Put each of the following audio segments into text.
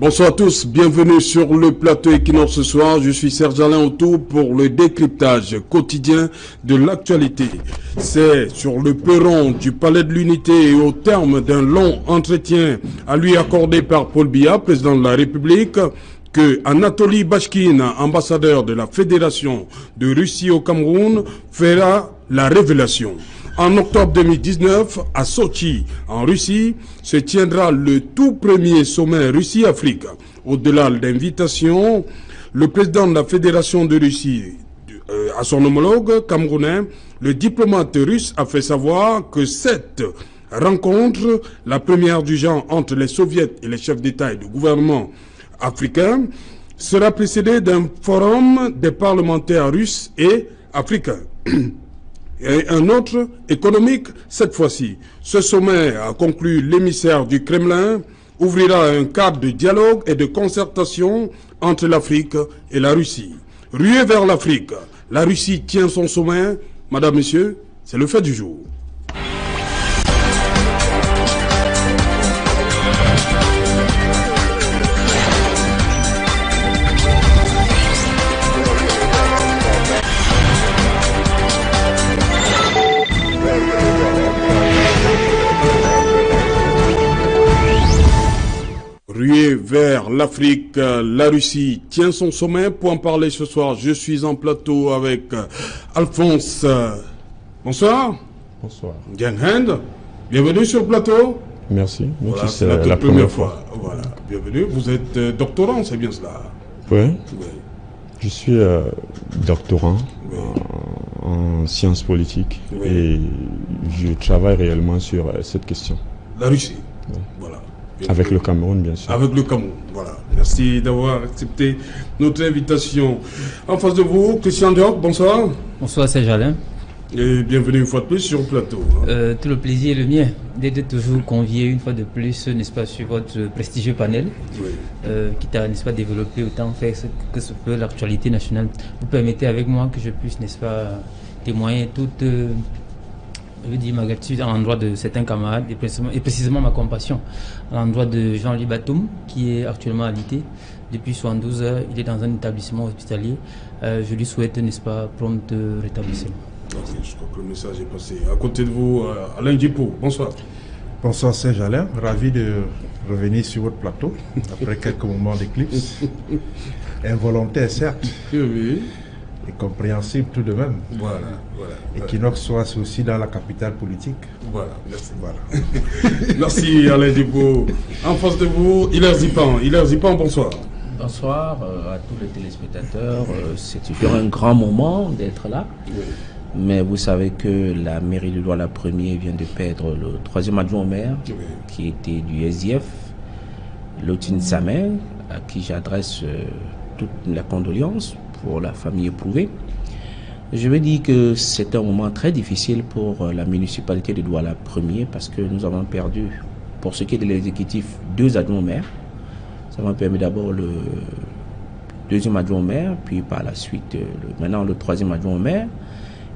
Bonsoir à tous, bienvenue sur le plateau Equinox ce soir. Je suis Serge Alain Auto pour le décryptage quotidien de l'actualité. C'est sur le perron du Palais de l'Unité et au terme d'un long entretien à lui accordé par Paul Biya, président de la République, que Anatoly Bashkin, ambassadeur de la Fédération de Russie au Cameroun, fera la révélation. En octobre 2019, à Sochi, en Russie, se tiendra le tout premier sommet Russie-Afrique. Au-delà de l'invitation, le président de la Fédération de Russie, à son homologue camerounais, le diplomate russe a fait savoir que cette rencontre, la première du genre entre les soviets et les chefs d'État et de gouvernement africains, sera précédée d'un forum des parlementaires russes et africains. Et un autre économique cette fois-ci. Ce sommet, a conclu l'émissaire du Kremlin, ouvrira un cadre de dialogue et de concertation entre l'Afrique et la Russie. Ruée vers l'Afrique, la Russie tient son sommet. Madame, Monsieur, c'est le fait du jour. Ruée vers l'Afrique, la Russie tient son sommet. Pour en parler ce soir, je suis en plateau avec Alphonse. Bonsoir. Bonsoir. Gang-Hand, bienvenue sur le plateau. Merci. Voilà, c'est la première fois. Voilà, bienvenue. Vous êtes doctorant, c'est bien cela? Oui. Oui. Je suis doctorant Oui. en sciences politiques, Oui. et je travaille réellement sur cette question. La Russie. Oui. Voilà. Avec le Cameroun, bien sûr. Avec le Cameroun, voilà. Merci d'avoir accepté notre invitation. En face de vous, Christian Diop, bonsoir. Bonsoir Serge Alain. Et bienvenue une fois de plus sur le plateau. Tout le plaisir est le mien d'être toujours convié une fois de plus, n'est-ce pas, sur votre prestigieux panel, Oui. qui t'a, n'est-ce pas, développé autant faire que ce peut l'actualité nationale. Vous permettez avec moi que je puisse, n'est-ce pas, témoigner toute, je veux dire, ma gratitude à l'endroit de certains camarades et précisément ma compassion à l'endroit de Jean-Louis Batoum, qui est actuellement alité. Depuis 72 heures, il est dans un établissement hospitalier. Je lui souhaite, n'est-ce pas, prompt rétablissement. Merci, je crois que le message est passé. À côté de vous, Alain Djipo, bonsoir. Bonsoir Serge Alain, ravi de revenir sur votre plateau après quelques moments d'éclipse. Involontaire certes, Oui. et compréhensible tout de même. Voilà, voilà. Equinox soit aussi dans la capitale politique. Voilà, merci. Voilà. Merci Alain Djipo. En face de vous, Hilaire Zipan. Hilaire Zipan, bonsoir. Bonsoir à tous les téléspectateurs. C'est toujours un grand moment d'être là. Oui. Mais vous savez que la mairie de Douala 1er vient de perdre le troisième adjoint au maire, Oui. qui était du SDF, Lotine Samer, à qui j'adresse toutes les condoléances pour la famille éprouvée. Je veux dire que c'est un moment très difficile pour la municipalité de Douala 1er parce que nous avons perdu, pour ce qui est de l'exécutif, 2 adjoints au maire. Ça m'a permis d'abord le deuxième adjoint au maire, puis par la suite, maintenant le troisième adjoint au maire.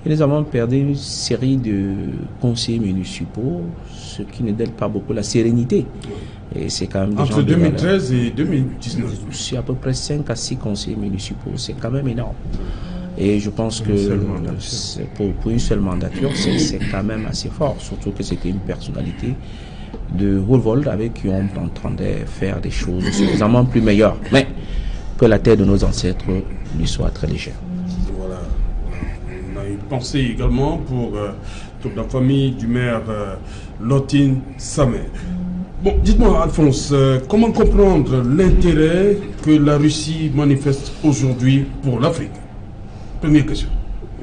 Et nous avons perdu une série de conseillers municipaux, ce qui ne donne pas beaucoup la sérénité. Et c'est quand même des Entre gens 2013 et 2019. C'est à peu près 5 à 6 conseillers municipaux, c'est quand même énorme. Et je pense que pour une seule mandature, c'est quand même assez fort, surtout que c'était une personnalité de haut vol avec qui on entendait faire des choses suffisamment plus meilleures. Mais que la terre de nos ancêtres lui soit très légère. Voilà. On a une pensée également pour toute la famille du maire Lotine Samer. Bon, dites-moi Alphonse, comment comprendre l'intérêt que la Russie manifeste aujourd'hui pour l'Afrique? Première question.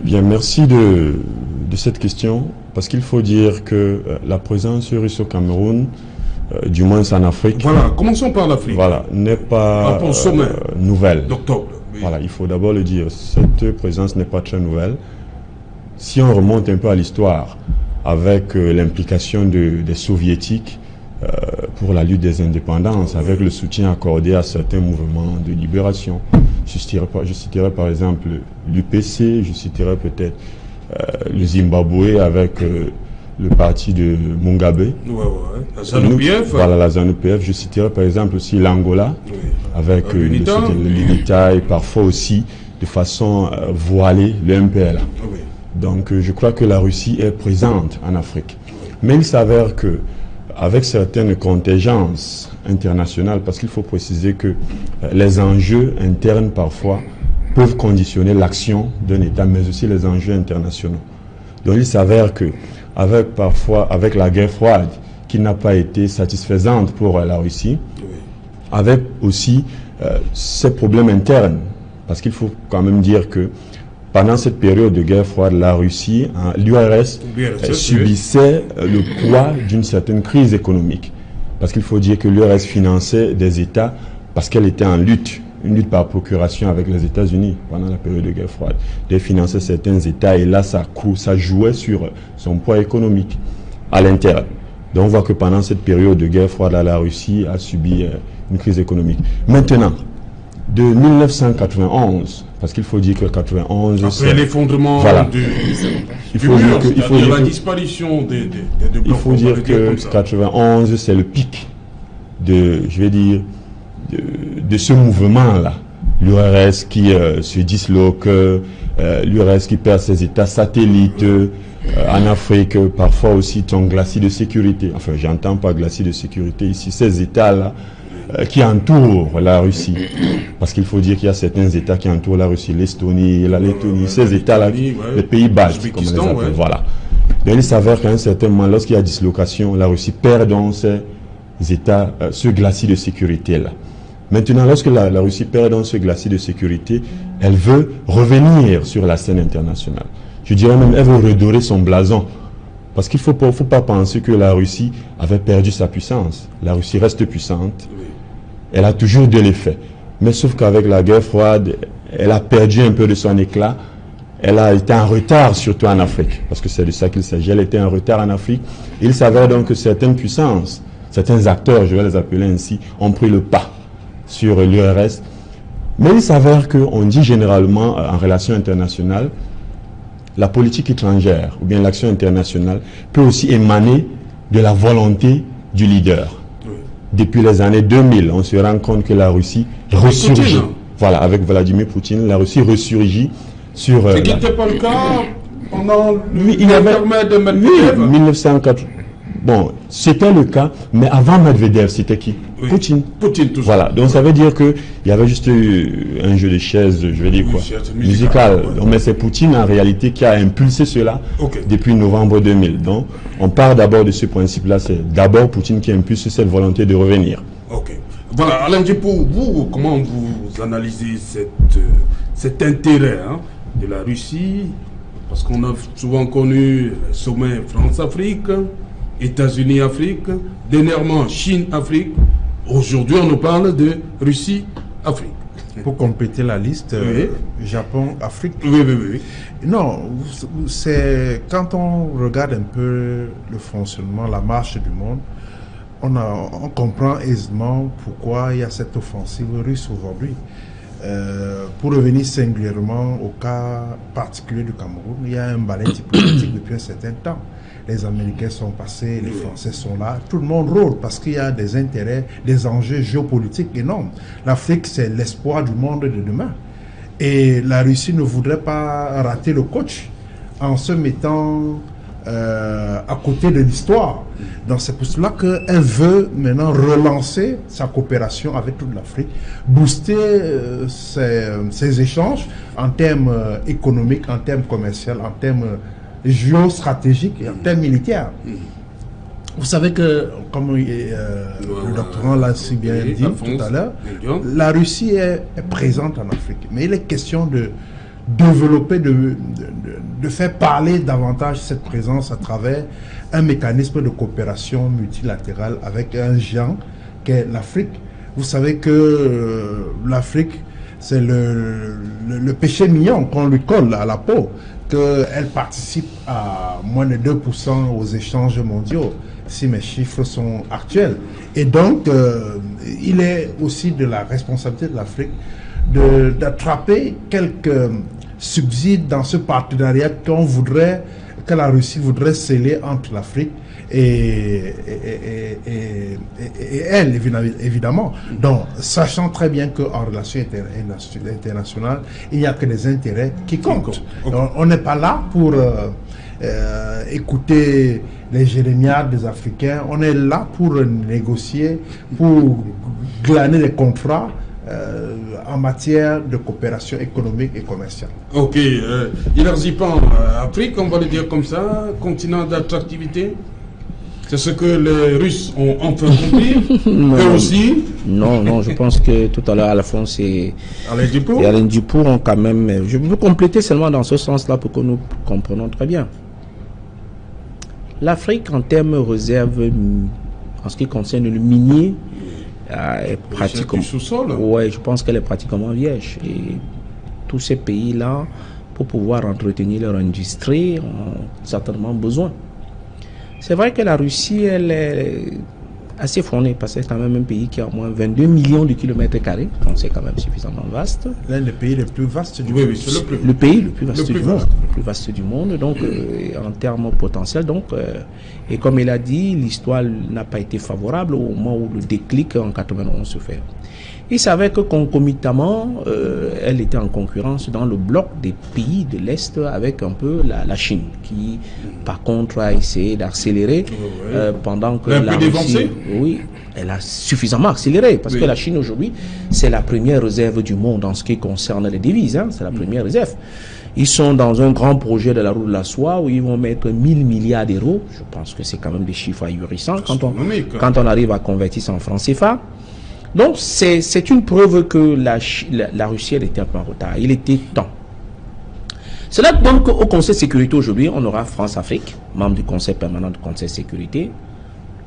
Bien, merci de cette question, parce qu'il faut dire que la présence russe au Cameroun, du moins en Afrique, Voilà, commençons par l'Afrique. voilà, n'est pas Rapport au sommet nouvelle. d'octobre. Oui. Voilà, il faut d'abord le dire, cette présence n'est pas très nouvelle. Si on remonte un peu à l'histoire, avec l'implication des soviétiques pour la lutte des indépendances, avec le soutien accordé à certains mouvements de libération. Je citerai par exemple l'UPC, je citerai peut-être le Zimbabwe avec le parti de Mugabe. La ZANU-PF. Voilà, la ZANU-PF. Je citerai par exemple aussi l'Angola, avec l'UNITA et parfois aussi de façon voilée le MPLA. Donc je crois que la Russie est présente en Afrique. Mais il s'avère que avec certaines contingences internationales, parce qu'il faut préciser que les enjeux internes parfois peuvent conditionner l'action d'un État, mais aussi les enjeux internationaux. Donc il s'avère que avec la guerre froide, qui n'a pas été satisfaisante pour la Russie, avec aussi ces problèmes internes, parce qu'il faut quand même dire que pendant cette période de guerre froide, la Russie, l'URSS subissait le poids d'une certaine crise économique. Parce qu'il faut dire que l'URSS finançait des États parce qu'elle était en lutte, une lutte par procuration avec les États-Unis pendant la période de guerre froide. Elle finançait certains États et là, ça jouait sur son poids économique à l'interne. Donc on voit que pendant cette période de guerre froide, la Russie a subi une crise économique. Maintenant, de 1991, parce qu'il faut dire que 91... Après l'effondrement de la disparition des il faut dire que 91, c'est le pic de ce mouvement-là. L'URSS qui se disloque, l'URSS qui perd ses États satellites en Afrique, parfois aussi son glacis de sécurité. Enfin, j'entends pas glacis de sécurité ici, ces États-là qui entourent la Russie. Parce qu'il faut dire qu'il y a certains États qui entourent la Russie, l'Estonie, la Lettonie, ces États-là, les pays baltes, comme on les appelle. Voilà. Donc il s'avère qu'à un certain moment, lorsqu'il y a dislocation, la Russie perd donc ces États, ce glacis de sécurité-là. Maintenant, lorsque la Russie perd donc ce glacis de sécurité, elle veut revenir sur la scène internationale. Je dirais même, elle veut redorer son blason. Parce qu'il ne faut pas penser que la Russie avait perdu sa puissance. La Russie reste puissante. Elle a toujours de l'effet. Mais sauf qu'avec la guerre froide, elle a perdu un peu de son éclat. Elle a été en retard, surtout en Afrique. Parce que c'est de ça qu'il s'agit. Elle était en retard en Afrique. Il s'avère donc que certaines puissances, certains acteurs, je vais les appeler ainsi, ont pris le pas sur l'URSS. Mais il s'avère qu'on dit généralement en relations internationales, la politique étrangère ou bien l'action internationale peut aussi émaner de la volonté du leader. Depuis les années 2000, on se rend compte que la Russie ressurgit. Voilà, avec Vladimir Poutine, la Russie ressurgit sur... Ce qui n'était pas le cas pendant l'intermède de Medvedev. 1980. Bon, c'était le cas, mais avant Medvedev, c'était qui? Poutine. Poutine, toujours. Voilà, donc ça veut dire qu'il y avait juste un jeu de chaises, je vais dire quoi, musical. Donc, mais c'est Poutine en réalité qui a impulsé cela depuis novembre 2000. Donc on part d'abord de ce principe-là, c'est d'abord Poutine qui impulse cette volonté de revenir. Ok. Voilà, Alain Djepou, vous, comment vous analysez cet intérêt de la Russie? Parce qu'on a souvent connu le sommet France-Afrique, États-Unis-Afrique, dernièrement Chine-Afrique. Aujourd'hui, on nous parle de Russie-Afrique. Pour compléter la liste, Japon-Afrique. Oui. Non, c'est quand on regarde un peu le fonctionnement, la marche du monde, on comprend aisément pourquoi il y a cette offensive russe aujourd'hui. Pour revenir singulièrement au cas particulier du Cameroun, il y a un balai diplomatique depuis un certain temps. Les Américains sont passés, les Français sont là, tout le monde rôde parce qu'il y a des intérêts, des enjeux géopolitiques énormes. L'Afrique, c'est l'espoir du monde de demain. Et la Russie ne voudrait pas rater le coach en se mettant à côté de l'histoire. Donc c'est pour cela qu'elle veut maintenant relancer sa coopération avec toute l'Afrique, booster ses échanges en termes économiques, en termes commerciaux, en termes géostratégiques et en termes militaires. Vous savez que, comme le doctorant l'a si bien dit tout à l'heure, la Russie est présente en Afrique. Mais il est question de développer, de faire parler davantage cette présence à travers un mécanisme de coopération multilatérale avec un géant qu'est l'Afrique. Vous savez que l'Afrique, c'est le péché mignon qu'on lui colle à la peau, qu'elle participe à moins de 2% aux échanges mondiaux, si mes chiffres sont actuels. Et donc, il est aussi de la responsabilité de l'Afrique d'attraper quelques subsides dans ce partenariat qu'on voudrait que la Russie voudrait sceller entre l'Afrique et elle, évidemment. Donc, sachant très bien qu'en relation internationale, il n'y a que des intérêts qui comptent. Donc, on n'est pas là pour écouter les jérémiades des Africains, on est là pour négocier, pour glaner les contrats en matière de coopération économique et commerciale. Ok, Ilarzipan, Afrique, on va le dire comme ça, continent d'attractivité. C'est ce que les Russes ont enfin compris. Eux aussi. Non, je pense que tout à l'heure, Alphonse et Alain Dupour ont quand même... Je veux compléter seulement dans ce sens-là pour que nous comprenions très bien. L'Afrique, en termes réserve, en ce qui concerne le minier, est pratiquement... Ouais, je pense qu'elle est pratiquement vierge. Et tous ces pays-là, pour pouvoir entretenir leur industrie, ont certainement besoin. C'est vrai que la Russie, elle est assez fournie, parce que c'est quand même un pays qui a au moins 22 millions de kilomètres carrés, donc c'est quand même suffisamment vaste. L'un des pays les plus vastes du monde. Oui, c'est le pays le plus vaste du monde. Le plus vaste du monde, donc en termes potentiels. Donc, et comme il a dit, l'histoire n'a pas été favorable au moment où le déclic en 91 se fait. Il savait que concomitamment, elle était en concurrence dans le bloc des pays de l'Est avec un peu la Chine, qui par contre a essayé d'accélérer pendant que la Russie, oui, elle a suffisamment accéléré, parce que la Chine aujourd'hui, c'est la première réserve du monde en ce qui concerne les devises, hein, c'est la première réserve. Ils sont dans un grand projet de la route de la soie où ils vont mettre 1000 milliards d'euros. Je pense que c'est quand même des chiffres ahurissants quand on arrive à convertir ça en francs CFA. Donc, c'est une preuve que la Russie, elle était un peu en retard. Il était temps. Cela donne qu'au Conseil de sécurité aujourd'hui, on aura France-Afrique, membre du Conseil permanent du Conseil de sécurité,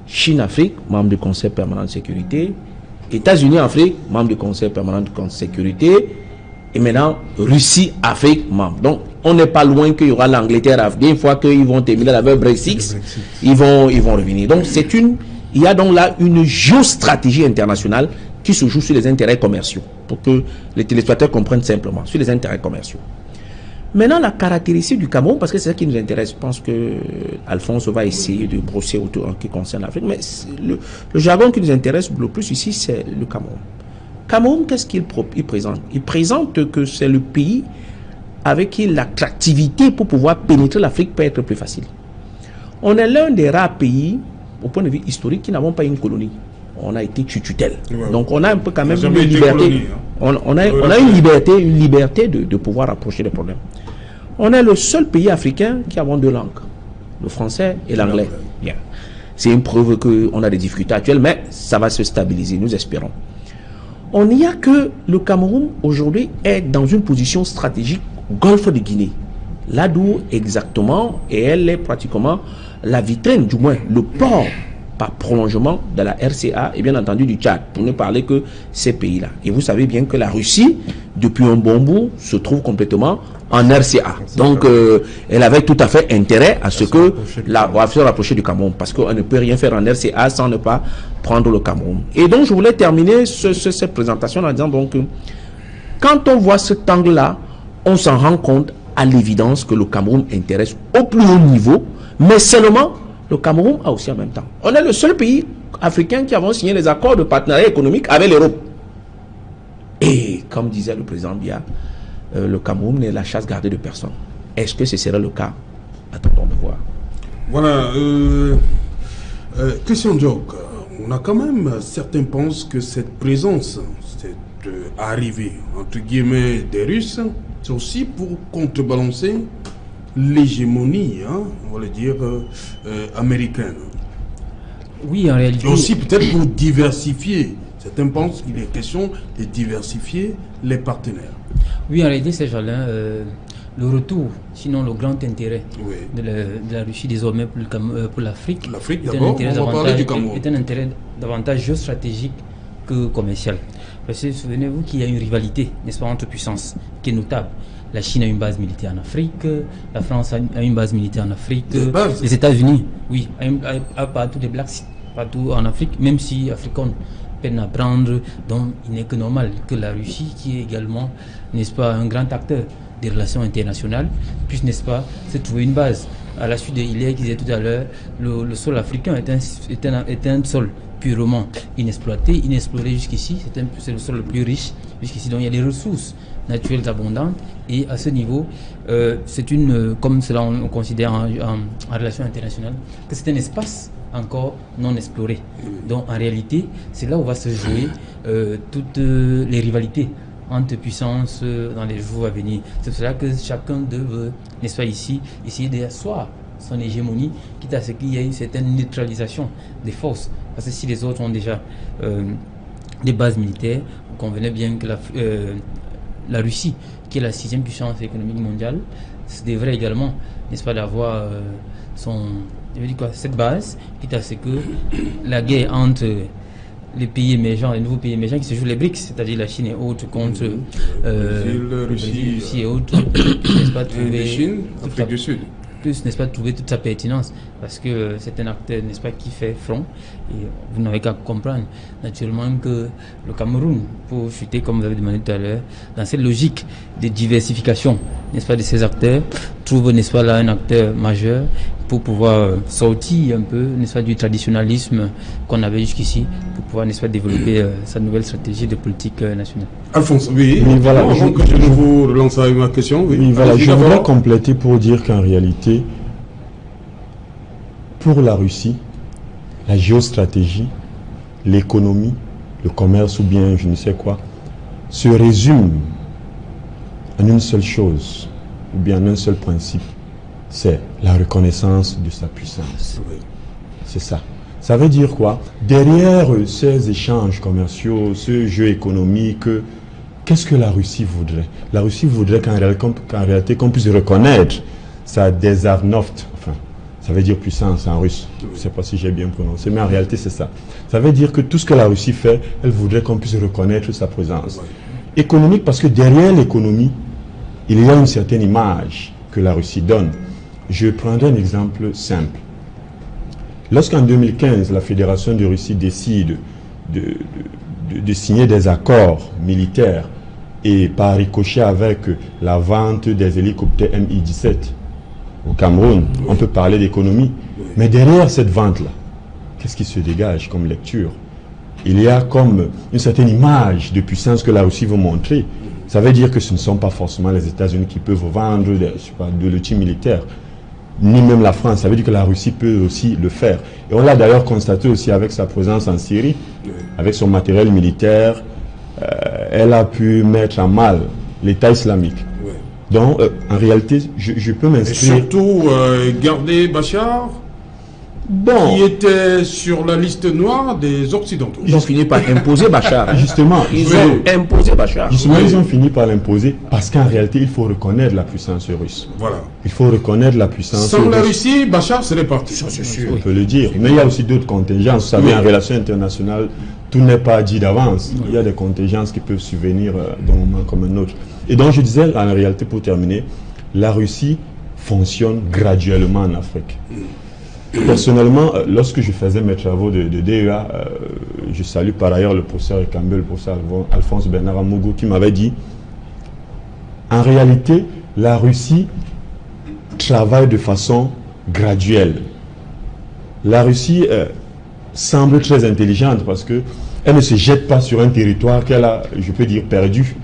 Chine-Afrique, membre du Conseil permanent de sécurité, États-Unis-Afrique, membre du Conseil permanent du Conseil de sécurité, et maintenant Russie-Afrique, membre. Donc, on n'est pas loin qu'il y aura l'Angleterre. Une fois qu'ils vont terminer avec le Brexit, ils vont revenir. Donc, il y a donc là une géostratégie internationale qui se joue sur les intérêts commerciaux, pour que les téléspectateurs comprennent simplement, sur les intérêts commerciaux. Maintenant, la caractéristique du Cameroun, parce que c'est ça qui nous intéresse, je pense que Alphonse va essayer de brosser autour en ce qui concerne l'Afrique, mais le jargon qui nous intéresse le plus ici, c'est le Cameroun. Cameroun, qu'est-ce qu'il présente? Il présente que c'est le pays avec qui l'attractivité pour pouvoir pénétrer l'Afrique peut être plus facile. On est l'un des rares pays, au point de vue historique, qui n'avons pas une colonie. On a été tutelle. Ouais. Donc on a un peu quand même une liberté. Colonie, hein. On a une liberté de pouvoir approcher les problèmes. On est le seul pays africain qui a deux langues, le français et l'anglais. Bien. C'est une preuve qu'on a des difficultés actuelles, mais ça va se stabiliser, nous espérons. On n'y a que le Cameroun aujourd'hui est dans une position stratégique Golfe de Guinée. Là d'où exactement, et elle est pratiquement la vitrine, du moins le port par prolongement de la RCA et bien entendu du Tchad, pour ne parler que ces pays-là. Et vous savez bien que la Russie, depuis un bon bout, se trouve complètement en RCA. Donc, elle avait tout à fait intérêt à ce que se rapprocher du Cameroun, parce qu'on ne peut rien faire en RCA sans ne pas prendre le Cameroun. Et donc, je voulais terminer cette présentation en disant donc, quand on voit cet angle-là, on s'en rend compte à l'évidence que le Cameroun intéresse au plus haut niveau, mais seulement le Cameroun a aussi en même temps. On est le seul pays africain qui a signé les accords de partenariat économique avec l'Europe. Et comme disait le président Biya, le Cameroun n'est la chasse gardée de personne. Est-ce que ce serait le cas? Attendons de voir. Voilà. Question joke. On a quand même, certains pensent que cette présence, cette arrivée, entre guillemets, des Russes, c'est aussi pour contrebalancer l'hégémonie, hein, on va le dire, américaine. Oui, en réalité. Et aussi peut-être pour diversifier. Certains pensent qu'il est question de diversifier les partenaires. Oui, en réalité, c'est Jalin, le retour, sinon le grand intérêt de la Russie désormais pour l'Afrique. L'Afrique, d'abord, on va parler du Cameroun. Est un intérêt davantage géostratégique que commercial. Parce que souvenez-vous qu'il y a une rivalité, n'est-ce pas, entre puissances, qui est notable. La Chine a une base militaire en Afrique, la France a une base militaire en Afrique, les États-Unis, oui, a partout des Blacks, partout en Afrique, même si Africains peinent à prendre, donc il n'est que normal que la Russie, qui est également, n'est-ce pas, un grand acteur des relations internationales, puisse, n'est-ce pas, se trouver une base. à la suite de Hilaire qui disait tout à l'heure, le sol africain est un sol purement inexploité, inexploré jusqu'ici. C'est le sol le plus riche jusqu'ici. Donc il y a des ressources naturelles abondantes. Et à ce niveau, c'est comme cela on considère en relation internationale, que c'est un espace encore non exploré. Donc en réalité, c'est là où va se jouer toutes les rivalités entre puissances dans les jours à venir. C'est pour cela que chacun d'eux veut, n'est-ce pas ici, essayer d'asseoir son hégémonie, quitte à ce qu'il y ait une certaine neutralisation des forces. Parce que si les autres ont déjà des bases militaires, vous convenez bien que la Russie, qui est la 6e puissance économique mondiale, devrait également, n'est-ce pas, d'avoir cette base, quitte à ce que la guerre entre les pays émergents, les nouveaux pays émergents qui se jouent les BRICS, c'est-à-dire la Chine et autres contre Russie et autres, n'est-ce pas, trouver Chine, Afrique du Sud. Plus, n'est-ce pas, trouver toute sa pertinence, parce que c'est un acteur, n'est-ce pas, qui fait front, et vous n'avez qu'à comprendre naturellement que le Cameroun, pour chuter comme vous avez demandé tout à l'heure, dans cette logique de diversification, n'est-ce pas, de ces acteurs, trouve, n'est-ce pas, là un acteur majeur pour pouvoir sortir un peu, n'est-ce pas, du traditionnalisme qu'on avait jusqu'ici, pour pouvoir, n'est-ce pas, développer sa nouvelle stratégie de politique nationale. Alphonse, oui, voilà, avant que je ne vous relance avec ma question, oui, voilà, je voudrais compléter pour dire qu'en réalité, pour la Russie, la géostratégie, l'économie, le commerce ou bien je ne sais quoi, se résume en une seule chose, ou bien en un seul principe, c'est la reconnaissance de sa puissance. C'est ça. Ça veut dire quoi? Derrière ces échanges commerciaux, ce jeu économique, qu'est-ce que la Russie voudrait? La Russie voudrait qu'en réalité, qu'on puisse reconnaître sa désarnovt, enfin, ça veut dire puissance en russe. Je ne sais pas si j'ai bien prononcé, mais en réalité, c'est ça. Ça veut dire que tout ce que la Russie fait, elle voudrait qu'on puisse reconnaître sa présence. Économique, parce que derrière l'économie, il y a une certaine image que la Russie donne. Je prendrai un exemple simple. Lorsqu'en 2015, la Fédération de Russie décide de signer des accords militaires et par ricochet avec la vente des hélicoptères Mi-17 au Cameroun, on peut parler d'économie. Mais derrière cette vente-là, qu'est-ce qui se dégage comme lecture? Il y a comme une certaine image de puissance que la Russie veut montrer. Ça veut dire que ce ne sont pas forcément les États-Unis qui peuvent vendre de l'outil militaire, ni même la France. Ça veut dire que la Russie peut aussi le faire. Et on l'a d'ailleurs constaté aussi avec sa présence en Syrie, avec son matériel militaire. Elle a pu mettre en mal l'État islamique. Donc, en réalité, je peux m'inscrire... Et surtout, garder Bachar, qui était sur la liste noire des Occidentaux. Ils ont fini par imposer Bachar. Justement. Ils ont imposé Bachar. Justement, ils ont fini par l'imposer parce qu'en réalité, il faut reconnaître la puissance russe. Voilà. Il faut reconnaître la puissance russe. Sans la Russie, Bachar serait parti. C'est sûr. On peut le dire. Mais il y a aussi d'autres contingences. Vous savez, en relation internationale, tout n'est pas dit d'avance. Il y a des contingences qui peuvent survenir d'un moment comme un autre. Et donc, je disais, en réalité, pour terminer, la Russie fonctionne graduellement en Afrique. Personnellement, lorsque je faisais mes travaux de DEA, je salue par ailleurs le professeur Campbell, le professeur Alphonse Bernard Amougou, qui m'avait dit, en réalité, la Russie travaille de façon graduelle. La Russie semble très intelligente parce que elle ne se jette pas sur un territoire qu'elle a, je peux dire, perdu.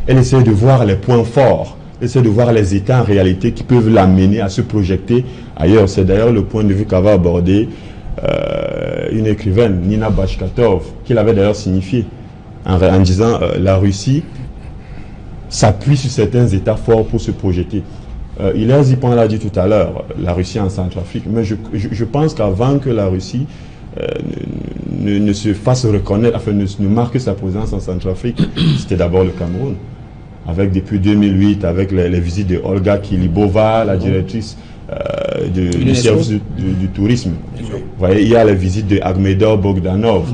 Elle essaie de voir les points forts. Essayer de voir les États en réalité qui peuvent l'amener à se projeter ailleurs. C'est d'ailleurs le point de vue qu'avait abordé une écrivaine, Nina Bashkatov, qui l'avait d'ailleurs signifié en disant la Russie s'appuie sur certains États forts pour se projeter. Hilaire Zipan l'a dit tout à l'heure, la Russie en Centrafrique, mais je pense qu'avant que la Russie ne se fasse reconnaître, enfin ne marque sa présence en Centrafrique, c'était d'abord le Cameroun. Avec depuis 2008, avec les visites de Olga Kilibova, la directrice du service du tourisme. Vous voyez, il y a les visites de Aghmedov Bogdanov,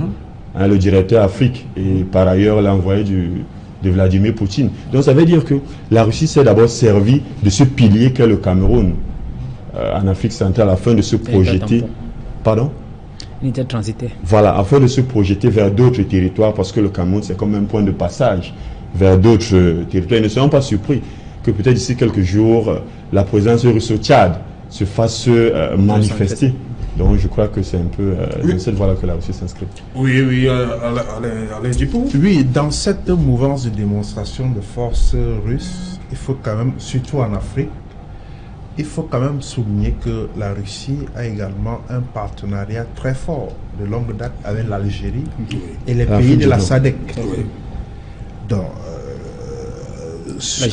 le directeur Afrique, et par ailleurs l'envoyé de Vladimir Poutine. Donc ça veut dire que la Russie s'est d'abord servi de ce pilier qu'est le Cameroun en Afrique centrale afin de se projeter. Pardon? Unité transitaire. Voilà, afin de se projeter vers d'autres territoires, parce que le Cameroun c'est comme un point de passage vers d'autres territoires. Ils ne seront pas surpris que peut-être d'ici quelques jours, la présence russe au Tchad se fasse manifester. Donc je crois que c'est un peu dans cette voie-là que la Russie s'inscrit. Oui, Alain Djipo. Oui, dans cette mouvance de démonstration de force russe, il faut quand même, surtout en Afrique, il faut quand même souligner que la Russie a également un partenariat très fort de longue date avec l'Algérie et les pays de la SADC. Donc,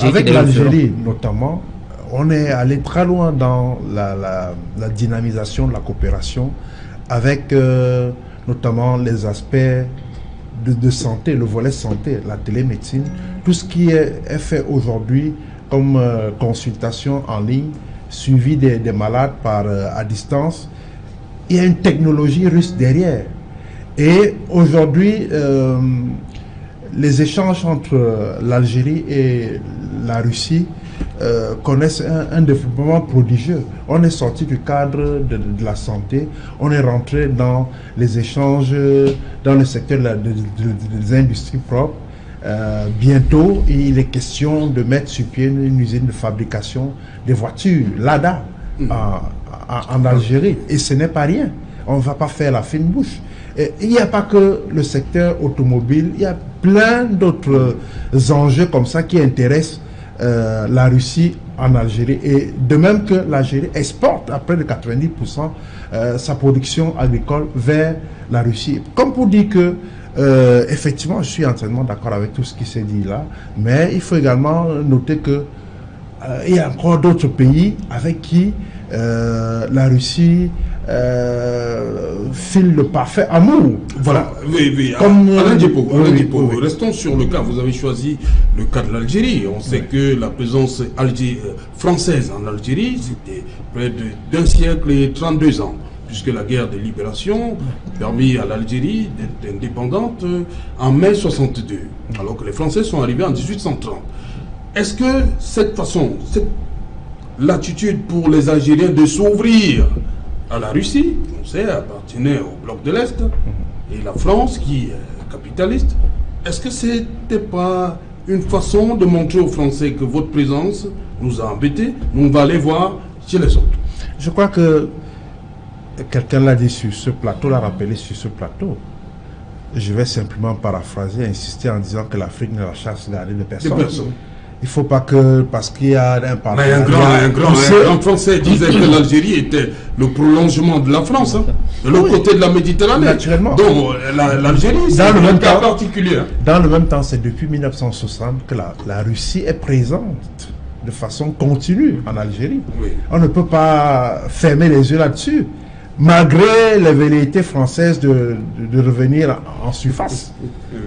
avec l'Algérie notamment, on est allé très loin dans la dynamisation de la coopération avec notamment les aspects de santé, le volet santé, la télémédecine, tout ce qui est fait aujourd'hui comme consultation en ligne, suivi des malades à distance. Il y a une technologie russe derrière. Et aujourd'hui, les échanges entre l'Algérie et la Russie connaissent un développement prodigieux. On est sorti du cadre de la santé, on est rentré dans les échanges dans le secteur des industries propres. Bientôt, il est question de mettre sur pied une usine de fabrication des voitures, Lada, en Algérie. Et ce n'est pas rien. On ne va pas faire la fine bouche. Et il n'y a pas que le secteur automobile, il y a plein d'autres enjeux comme ça qui intéressent la Russie en Algérie. Et de même que l'Algérie exporte à près de 90% sa production agricole vers la Russie. Comme pour dire que effectivement, je suis entièrement d'accord avec tout ce qui s'est dit là, mais il faut également noter que il y a encore d'autres pays avec qui la Russie file le parfait amour. Voilà, oui. Comme, Alain Djipo, oui. Restons sur le cas. Vous avez choisi le cas de l'Algérie. On sait que la présence française en Algérie, c'était près d'un siècle et 32 ans. Puisque la guerre de libération a permis à l'Algérie d'être indépendante en mai 62, alors que les Français sont arrivés en 1830. Est-ce que cette l'attitude pour les Algériens de s'ouvrir à la Russie, qui on sait appartenait au bloc de l'Est, et la France qui est capitaliste, est-ce que c'était pas une façon de montrer aux Français que votre présence nous a embêtés, nous on va aller voir chez les autres? Je crois que quelqu'un l'a dit sur ce plateau, l'a rappelé sur ce plateau. Je vais simplement paraphraser, insister en disant que l'Afrique ne la chasse gardée de personne. Il ne faut pas que, parce qu'il y a un partenariat... Un grand Français disait que l'Algérie était le prolongement de la France, de l'autre côté de la Méditerranée. Naturellement. Donc l'Algérie, c'est un cas particulier. Dans le même temps, c'est depuis 1960 que la Russie est présente de façon continue en Algérie. Oui. On ne peut pas fermer les yeux là-dessus, malgré les velléités françaises de revenir en surface. Oui.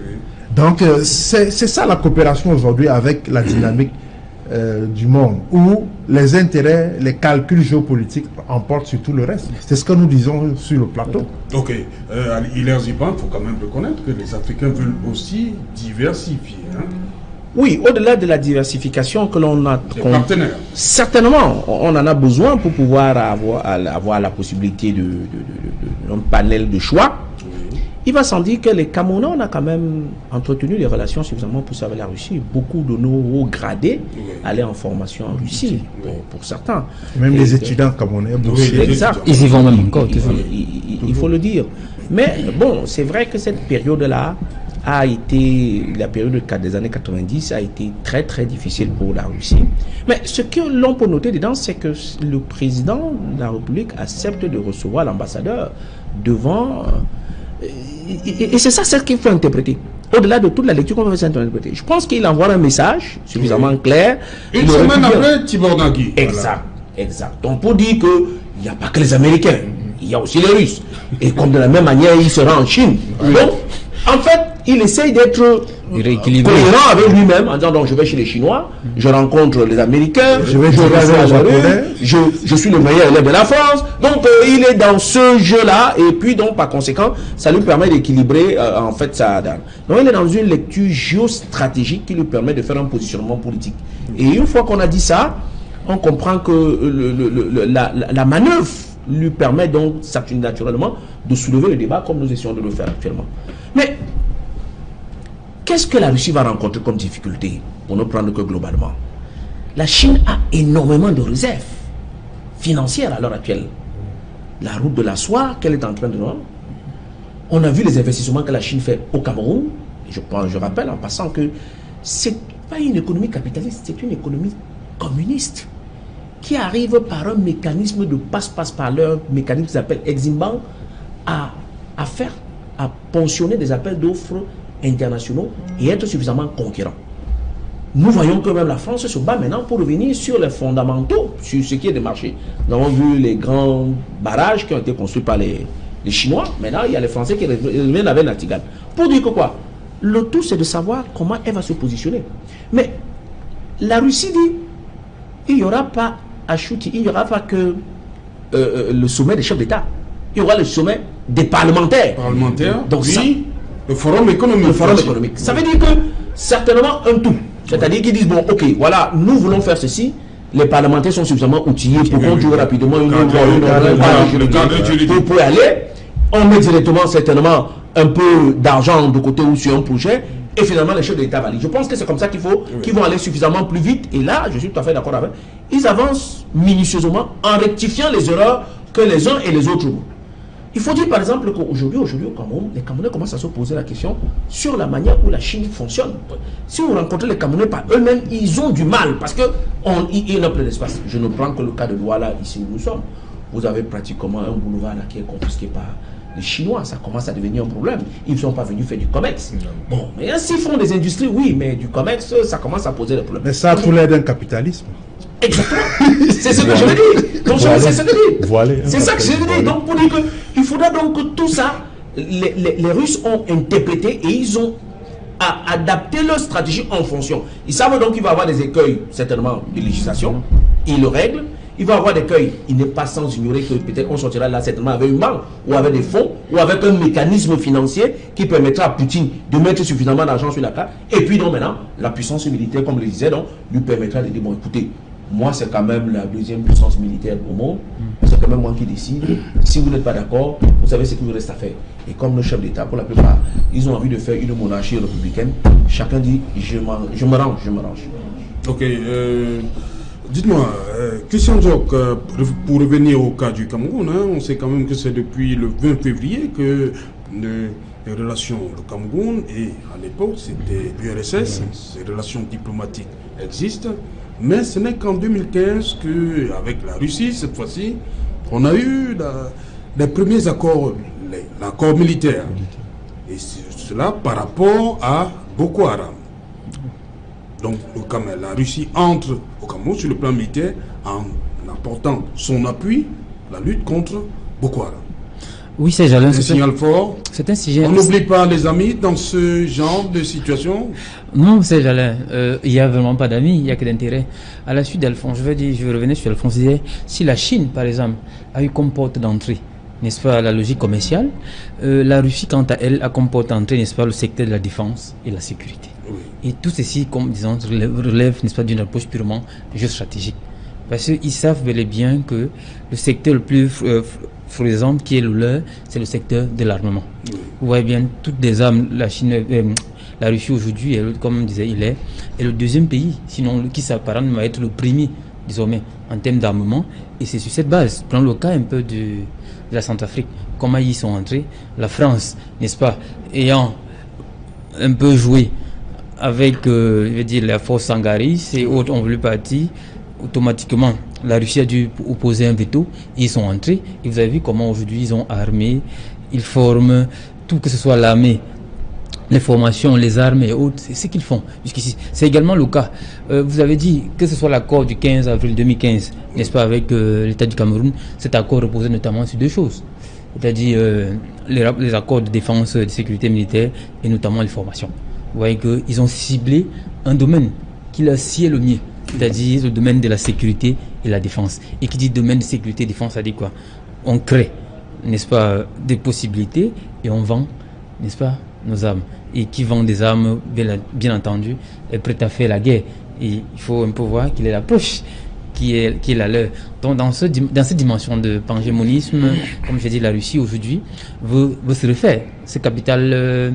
Donc, c'est ça la coopération aujourd'hui avec la dynamique du monde, où les intérêts, les calculs géopolitiques emportent sur tout le reste. C'est ce que nous disons sur le plateau. Ok. Hilaire Ziban, il faut quand même reconnaître que les Africains veulent aussi diversifier. Oui, au-delà de la diversification que l'on a... partenaires. Certainement, on en a besoin pour pouvoir avoir la possibilité d'un panel de choix. Oui. Il va sans dire que les Camerounais, on a quand même entretenu des relations suffisamment poussées avec la Russie. Beaucoup de nos hauts gradés allaient en formation en Russie, pour certains. Même les étudiants camerounais. Exact. Ils y vont même encore. Il faut le dire. Mais bon, c'est vrai que cette période-là a été, la période des années 90 a été très très difficile pour la Russie. Mais ce que l'on peut noter dedans, c'est que le président de la République accepte de recevoir l'ambassadeur devant... Et c'est ça ce qu'il faut interpréter. Au-delà de toute la lecture qu'on va faire interpréter. Je pense qu'il envoie un message suffisamment clair. Une semaine après Tibor Nagui. Exact. Exact. Donc pour dire qu'il n'y a pas que les Américains, il y a aussi les Russes. Et comme de la même manière, il sera en Chine. Donc, en fait, il essaye d'être cohérent avec lui-même en disant donc je vais chez les Chinois, je rencontre les Américains, je vais jouer à Japonais, je suis le meilleur élève de la France. Donc il est dans ce jeu-là et puis donc par conséquent ça lui permet d'équilibrer en fait ça. Donc il est dans une lecture géostratégique qui lui permet de faire un positionnement politique. Et une fois qu'on a dit ça, on comprend que la manœuvre lui permet donc naturellement de soulever le débat comme nous essayons de le faire actuellement. Mais qu'est-ce que la Russie va rencontrer comme difficulté, pour ne prendre que globalement? La Chine a énormément de réserves financière à l'heure actuelle. La route de la soie qu'elle est en train de rendre. On a vu les investissements que la Chine fait au Cameroun. Je rappelle en passant que c'est pas une économie capitaliste, c'est une économie communiste qui arrive par un mécanisme de passe-passe par leur mécanisme qui s'appelle Exim Bank à pensionner des appels d'offres internationaux et être suffisamment conquérant. Nous voyons que même la France se bat maintenant pour revenir sur les fondamentaux, sur ce qui est des marchés. Nous avons vu les grands barrages qui ont été construits par les Chinois. Maintenant, il y a les Français qui reviennent avec Nachtigal. Pour dire que quoi? Le tout, c'est de savoir comment elle va se positionner. Mais la Russie dit, il n'y aura pas à shooter, il n'y aura pas que le sommet des chefs d'État. Il y aura le sommet des parlementaires. Donc oui, ça, le forum économique. Le forum économique. Ça veut dire que certainement un tout. C'est-à-dire qu'ils disent, bon, ok, voilà, nous voulons faire ceci. Les parlementaires sont suffisamment outillés pour conduire rapidement une pour aller. On met directement certainement un peu d'argent de côté ou sur un projet. Et finalement, les chefs d'État valident. Je pense que c'est comme ça qu'ils vont aller suffisamment plus vite. Et là, je suis tout à fait d'accord avec. Ils avancent minutieusement en rectifiant les erreurs que les uns et les autres ont. Il faut dire par exemple qu'aujourd'hui au Cameroun, les Camerounais commencent à se poser la question sur la manière où la Chine fonctionne. Si vous rencontrez les Camerounais par eux-mêmes, ils ont du mal parce qu'ils n'ont plus d'espace. Je ne prends que le cas de Douala, ici où nous sommes. Vous avez pratiquement un boulevard là qui est confisqué par les Chinois. Ça commence à devenir un problème. Ils ne sont pas venus faire du commerce. Bon, mais s'ils font des industries, oui, mais du commerce, ça commence à poser des problèmes. Mais ça a tout l'air d'un capitalisme. Exactement. C'est ce que je veux dire. Donc, c'est ce que je veux dire. C'est ça que je veux dire. Donc, pour dire qu'il faudra donc que tout ça, les Russes ont interprété et ils ont adapté leur stratégie en fonction. Ils savent donc qu'il va y avoir des écueils, certainement, de législation. Ils le règlent. Il va y avoir des écueils. Il n'est pas sans ignorer que peut-être on sortira là certainement avec une banque ou avec des fonds ou avec un mécanisme financier qui permettra à Poutine de mettre suffisamment d'argent sur la carte. Et puis donc maintenant, la puissance militaire, comme je le disais, donc, lui permettra de dire, bon écoutez, moi c'est quand même la deuxième puissance militaire au monde, c'est quand même moi qui décide. Si vous n'êtes pas d'accord, vous savez ce qu'il vous reste à faire. Et comme le chef d'État, pour la plupart, ils ont envie de faire une monarchie républicaine, chacun dit, je me range. Ok, dites-moi, Christian Diok, pour revenir au cas du Cameroun, on sait quand même que c'est depuis le 20 février que les relations, le Cameroun, et à l'époque c'était l'URSS, ces relations diplomatiques existent, mais ce n'est qu'en 2015 qu'avec la Russie, cette fois-ci, on a eu les premiers accords, l'accord militaire, et cela par rapport à Boko Haram. Donc la Russie entre au Cameroun sur le plan militaire en apportant son appui à la lutte contre Boko Haram. Oui, c'est Alain. C'est un signal fort. C'est un signal. On n'oublie pas les amis dans ce genre de situation. Non, c'est Alain. Il n'y a vraiment pas d'amis, il n'y a que d'intérêt. À la suite d'Alphonse, je vais revenir sur Alphonse. Si la Chine, par exemple, a eu comme porte d'entrée, n'est-ce pas, la logique commerciale, la Russie, quant à elle, a comme porte d'entrée, n'est-ce pas, le secteur de la défense et la sécurité. Oui. Et tout ceci, comme disons, relève, n'est-ce pas, d'une approche purement géostratégique. Parce qu'ils savent bel et bien que le secteur le plus florissant qui est le leur, c'est le secteur de l'armement. Oui. Vous voyez bien, toutes les armes, la Russie aujourd'hui, comme on disait, est le deuxième pays, sinon qui s'apparente va être le premier, désormais, en termes d'armement. Et c'est sur cette base. Prenons le cas un peu de la Centrafrique. Comment ils sont entrés? La France, n'est-ce pas, ayant un peu joué avec, je veux dire, la force Sangaris et autres ont voulu partir, automatiquement, la Russie a dû opposer un veto, ils sont entrés, et vous avez vu comment aujourd'hui ils ont armé, ils forment, tout que ce soit l'armée, les formations, les armes et autres, c'est ce qu'ils font jusqu'ici. C'est également le cas. Vous avez dit que ce soit l'accord du 15 avril 2015, n'est-ce pas, avec l'État du Cameroun, cet accord reposait notamment sur deux choses, c'est-à-dire les accords de défense, de sécurité militaire et notamment les formations. Vous voyez qu'ils ont ciblé un domaine qui leur sied le mieux, c'est-à-dire le domaine de la sécurité et la défense. Et qui dit domaine de sécurité et défense, ça dit quoi? On crée, n'est-ce pas, des possibilités et on vend, n'est-ce pas, nos armes. Et qui vend des armes, bien entendu, est prêt à faire la guerre. Et il faut un peu voir quelle est l'approche qui est la leur. Donc dans cette dimension de pangémonisme, comme j'ai dit, la Russie aujourd'hui veut se refaire ce capital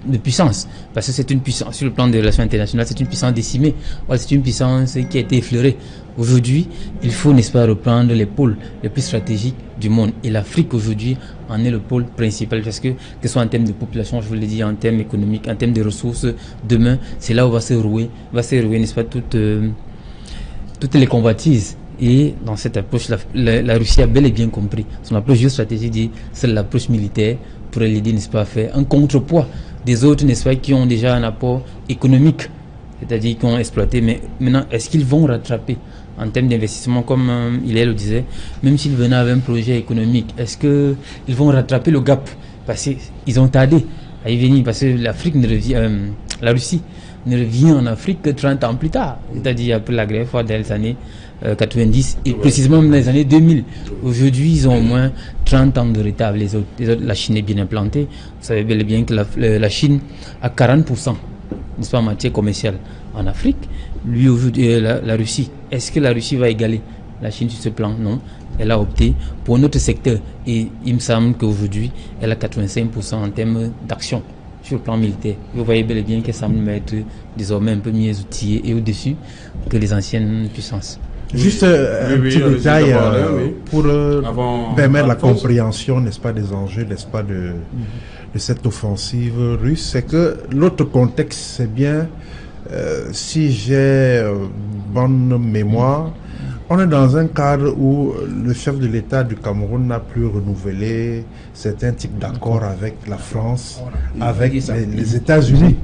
de puissance, parce que c'est une puissance, sur le plan des relations internationales, c'est une puissance décimée, c'est une puissance qui a été effleurée. Aujourd'hui, il faut, n'est-ce pas, reprendre les pôles les plus stratégiques du monde. Et l'Afrique, aujourd'hui, en est le pôle principal, parce que ce soit en termes de population, je vous l'ai dit, en termes économiques, en termes de ressources, demain, c'est là où va se rouer, n'est-ce pas, toutes les convoitises. Et dans cette approche, la Russie a bel et bien compris. Son approche géostratégique dit, c'est l'approche militaire pour l'aider, n'est-ce pas, à faire un contrepoids des autres, n'est-ce pas, qui ont déjà un apport économique, c'est-à-dire qui ont exploité. Mais maintenant, est-ce qu'ils vont rattraper en termes d'investissement, comme il le disait, même s'ils venaient avec un projet économique, est-ce qu'ils vont rattraper le gap? Parce qu'ils ont tardé à y venir, parce que la Russie ne revient en Afrique que 30 ans plus tard, c'est-à-dire après la grève froide des années 90 et précisément dans les années 2000. Aujourd'hui, ils ont au moins 30 ans de retard. Les autres, la Chine est bien implantée. Vous savez bel et bien que la Chine a 40%, n'est-ce pas, en matière commerciale en Afrique. Lui, aujourd'hui, la Russie, est-ce que la Russie va égaler la Chine sur ce plan? Non. Elle a opté pour un autre secteur. Et il me semble qu'aujourd'hui, elle a 85% en termes d'action sur le plan militaire. Vous voyez bel et bien qu'elle semble être désormais un peu mieux outillée et au-dessus que les anciennes puissances. Juste un petit détail pour permettre la compréhension, n'est-ce pas, des enjeux, n'est-ce pas, de cette offensive russe, c'est que l'autre contexte, c'est bien, si j'ai bonne mémoire, on est dans un cadre où le chef de l'État du Cameroun n'a plus renouvelé certains types d'accords avec la France, avec les États-Unis.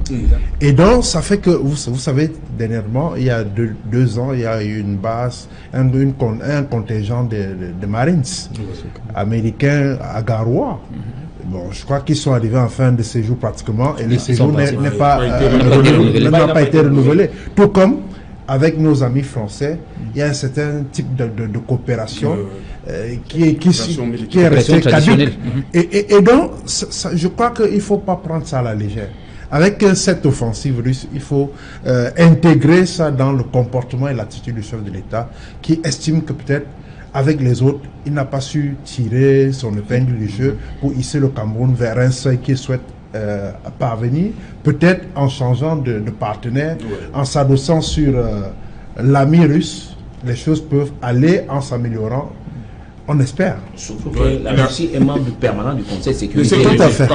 Et donc, ça fait que, vous savez, dernièrement, il y a deux ans, il y a eu une base, un contingent de Marines américains à Garoua. Bon, je crois qu'ils sont arrivés en fin de séjour pratiquement, et le séjour n'a pas été renouvelé. Tout comme avec nos amis français, il y a un certain type de coopération qui est resté caduque. Et donc, je crois qu'il ne faut pas prendre ça à la légère. Avec cette offensive russe, il faut intégrer ça dans le comportement et l'attitude du chef de l'État, qui estime que peut-être, avec les autres, il n'a pas su tirer son épingle du jeu pour hisser le Cameroun vers un seuil qu'il souhaite parvenir, peut-être en changeant de partenaire, en s'adossant sur l'ami russe, les choses peuvent aller en s'améliorant, on espère. Surtout que la Russie est membre permanent du Conseil de sécurité. C'est tout à fait.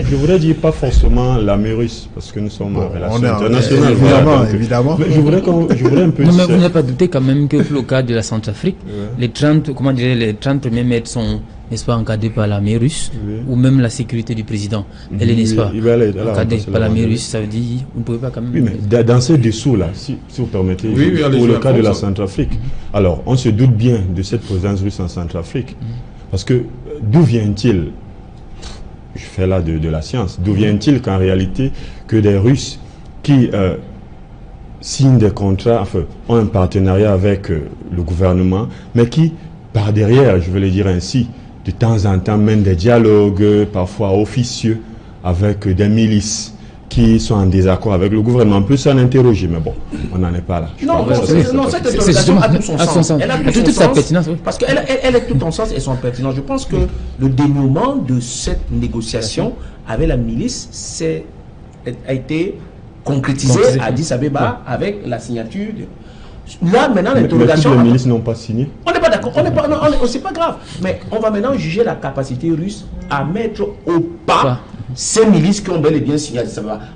Je voudrais dire pas forcément l'ami russe, parce que nous sommes en relation internationale. Évidemment. Mais je voudrais un peu... Non, mais vous n'avez pas douté quand même que pour le cas de la Centrafrique, les 30 premiers mètres sont, n'est-ce pas, encadrés par l'armée russe, ou même la sécurité du président. Elle est, n'est-ce pas, encadrée par l'armée russe, ça veut dire vous ne pouvez pas quand même... Oui, mais dans ces dessous-là, si vous permettez, pour le cas de la Centrafrique, alors on se doute bien de cette présence russe en Centrafrique, parce que d'où vient-il, je fais là de la science, d'où vient-il qu'en réalité, que des Russes qui signent des contrats, enfin, ont un partenariat avec le gouvernement, mais qui, par derrière, je veux le dire ainsi, de temps en temps mènent des dialogues, parfois officieux, avec des milices qui sont en désaccord avec le gouvernement. On peut s'en interroger, mais bon, on n'en est pas là. Cette interrogation a tout son sens. Elle a toute sa pertinence, oui. Parce qu'elle est tout en sens et son pertinence. Je pense que le dénouement de cette négociation avec la milice a été concrétisé à Addis Abeba avec la signature de... Là, maintenant, l'interrogation... Mais les milices n'ont pas signé. On n'est pas d'accord. C'est pas grave. Mais on va maintenant juger la capacité russe à mettre au pas ces milices qui ont bel et bien signé.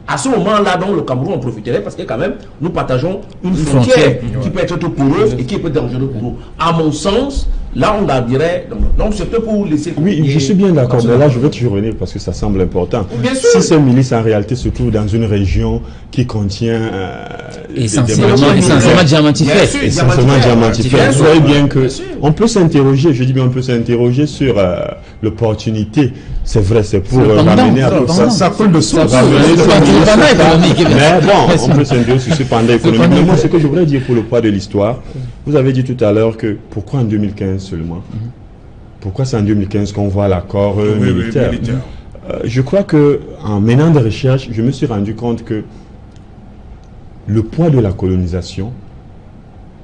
À ce moment-là, donc, le Cameroun en profiterait parce que quand même, nous partageons une frontière qui peut être tout poreuse et qui peut être dangereuse pour nous. À mon sens, là, on garderait... Donc, c'est peut-être pour laisser... Oui, je suis bien d'accord, mais là, je veux toujours revenir parce que ça semble important. Bien sûr. Si ces milices, en réalité, se trouvent dans une région qui contient... essentiellement diamantifère. Essentiellement diamantifère. Vous voyez bien qu'on peut s'interroger, je dis bien on peut s'interroger sur l'opportunité. C'est vrai, c'est pour ramener à tout ça. Ça coule de source. Mais bon, on peut s'interroger sur ce pendant économique. Mais moi, ce que je voudrais dire pour le poids de l'histoire, vous avez dit tout à l'heure que pourquoi en 2015 seulement? Pourquoi c'est en 2015 qu'on voit l'accord militaire? Je crois qu'en menant des recherches, je me suis rendu compte que le poids de la colonisation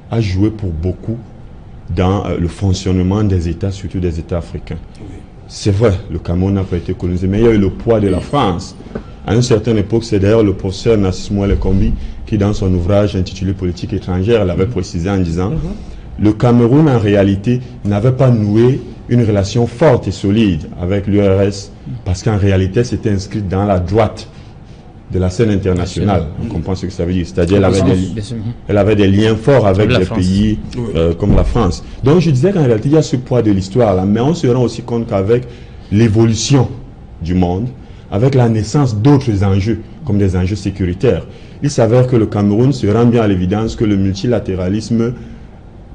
a joué pour beaucoup dans le fonctionnement des États, surtout des États africains. c'est vrai, le Cameroun n'a pas été colonisé, mais il y a eu le poids de la France. À une certaine époque, c'est d'ailleurs le professeur Narcisse Mouelle-Combi qui, dans son ouvrage intitulé Politique étrangère, l'avait précisé en disant le Cameroun, en réalité, n'avait pas noué une relation forte et solide avec l'URSS parce qu'en réalité, c'était inscrit dans la droite de la scène internationale. On comprend ce que ça veut dire. C'est-à-dire elle avait des liens forts avec des pays comme la France. Donc je disais qu'en réalité, il y a ce poids de l'histoire là, mais on se rend aussi compte qu'avec l'évolution du monde, avec la naissance d'autres enjeux, comme des enjeux sécuritaires, il s'avère que le Cameroun se rend bien à l'évidence que le multilatéralisme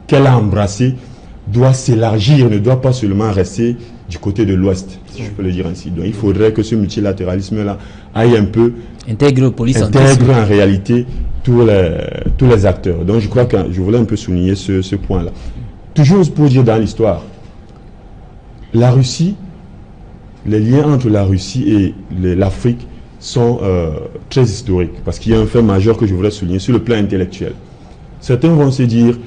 qu'elle a embrassé doit s'élargir, ne doit pas seulement rester du côté de l'Ouest, si je peux le dire ainsi. Donc il faudrait que ce multilatéralisme-là aille un peu intègre en réalité tous les acteurs. Donc je crois que je voulais un peu souligner ce point-là. Toujours pour dire dans l'histoire, la Russie, les liens entre la Russie et l'Afrique sont très historiques, parce qu'il y a un fait majeur que je voudrais souligner sur le plan intellectuel. Certains vont se dire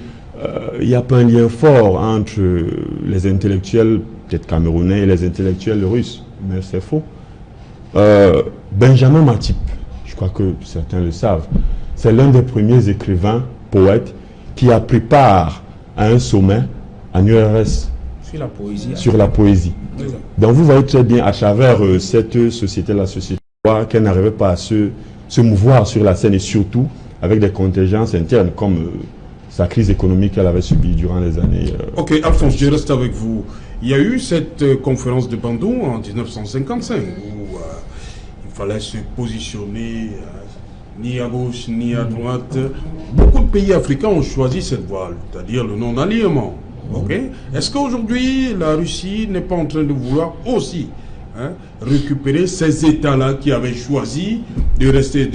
il n'y a pas un lien fort entre les intellectuels peut-être camerounais et les intellectuels russes, mais c'est faux. Benjamin Matip, je crois que certains le savent, c'est l'un des premiers écrivains, poètes, qui a pris part à un sommet en URSS sur la poésie. Donc vous voyez très bien à travers cette société, la société, qu'elle n'arrivait pas à se mouvoir sur la scène, et surtout avec des contingences internes comme sa crise économique qu'elle avait subie durant les années. Ok, Alphonse, je reste avec vous. Il y a eu cette conférence de Bandung en 1955 où il fallait se positionner ni à gauche ni à droite. Beaucoup de pays africains ont choisi cette voie, c'est-à-dire le non-alignement. Okay. Est-ce qu'aujourd'hui la Russie n'est pas en train de vouloir aussi récupérer ces États-là qui avaient choisi de rester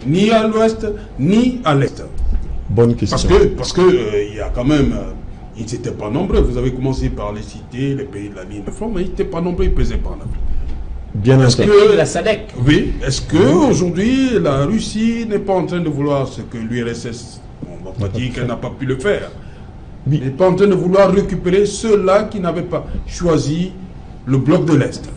ni à l'ouest ni à l'est? Bonne question. Parce que il y a quand même, ils n'étaient pas nombreux. Vous avez commencé par les citer, les pays de la ligne de front, mais ils n'étaient pas nombreux, ils ne pesaient pas en Afrique. Bien entendu. La SADC. Oui. Est-ce qu'aujourd'hui la Russie n'est pas en train de vouloir ce que l'URSS, on ne va pas dire qu'elle n'a pas pu le faire, oui, n'est pas en train de vouloir récupérer ceux-là qui n'avaient pas choisi le bloc de l'Est?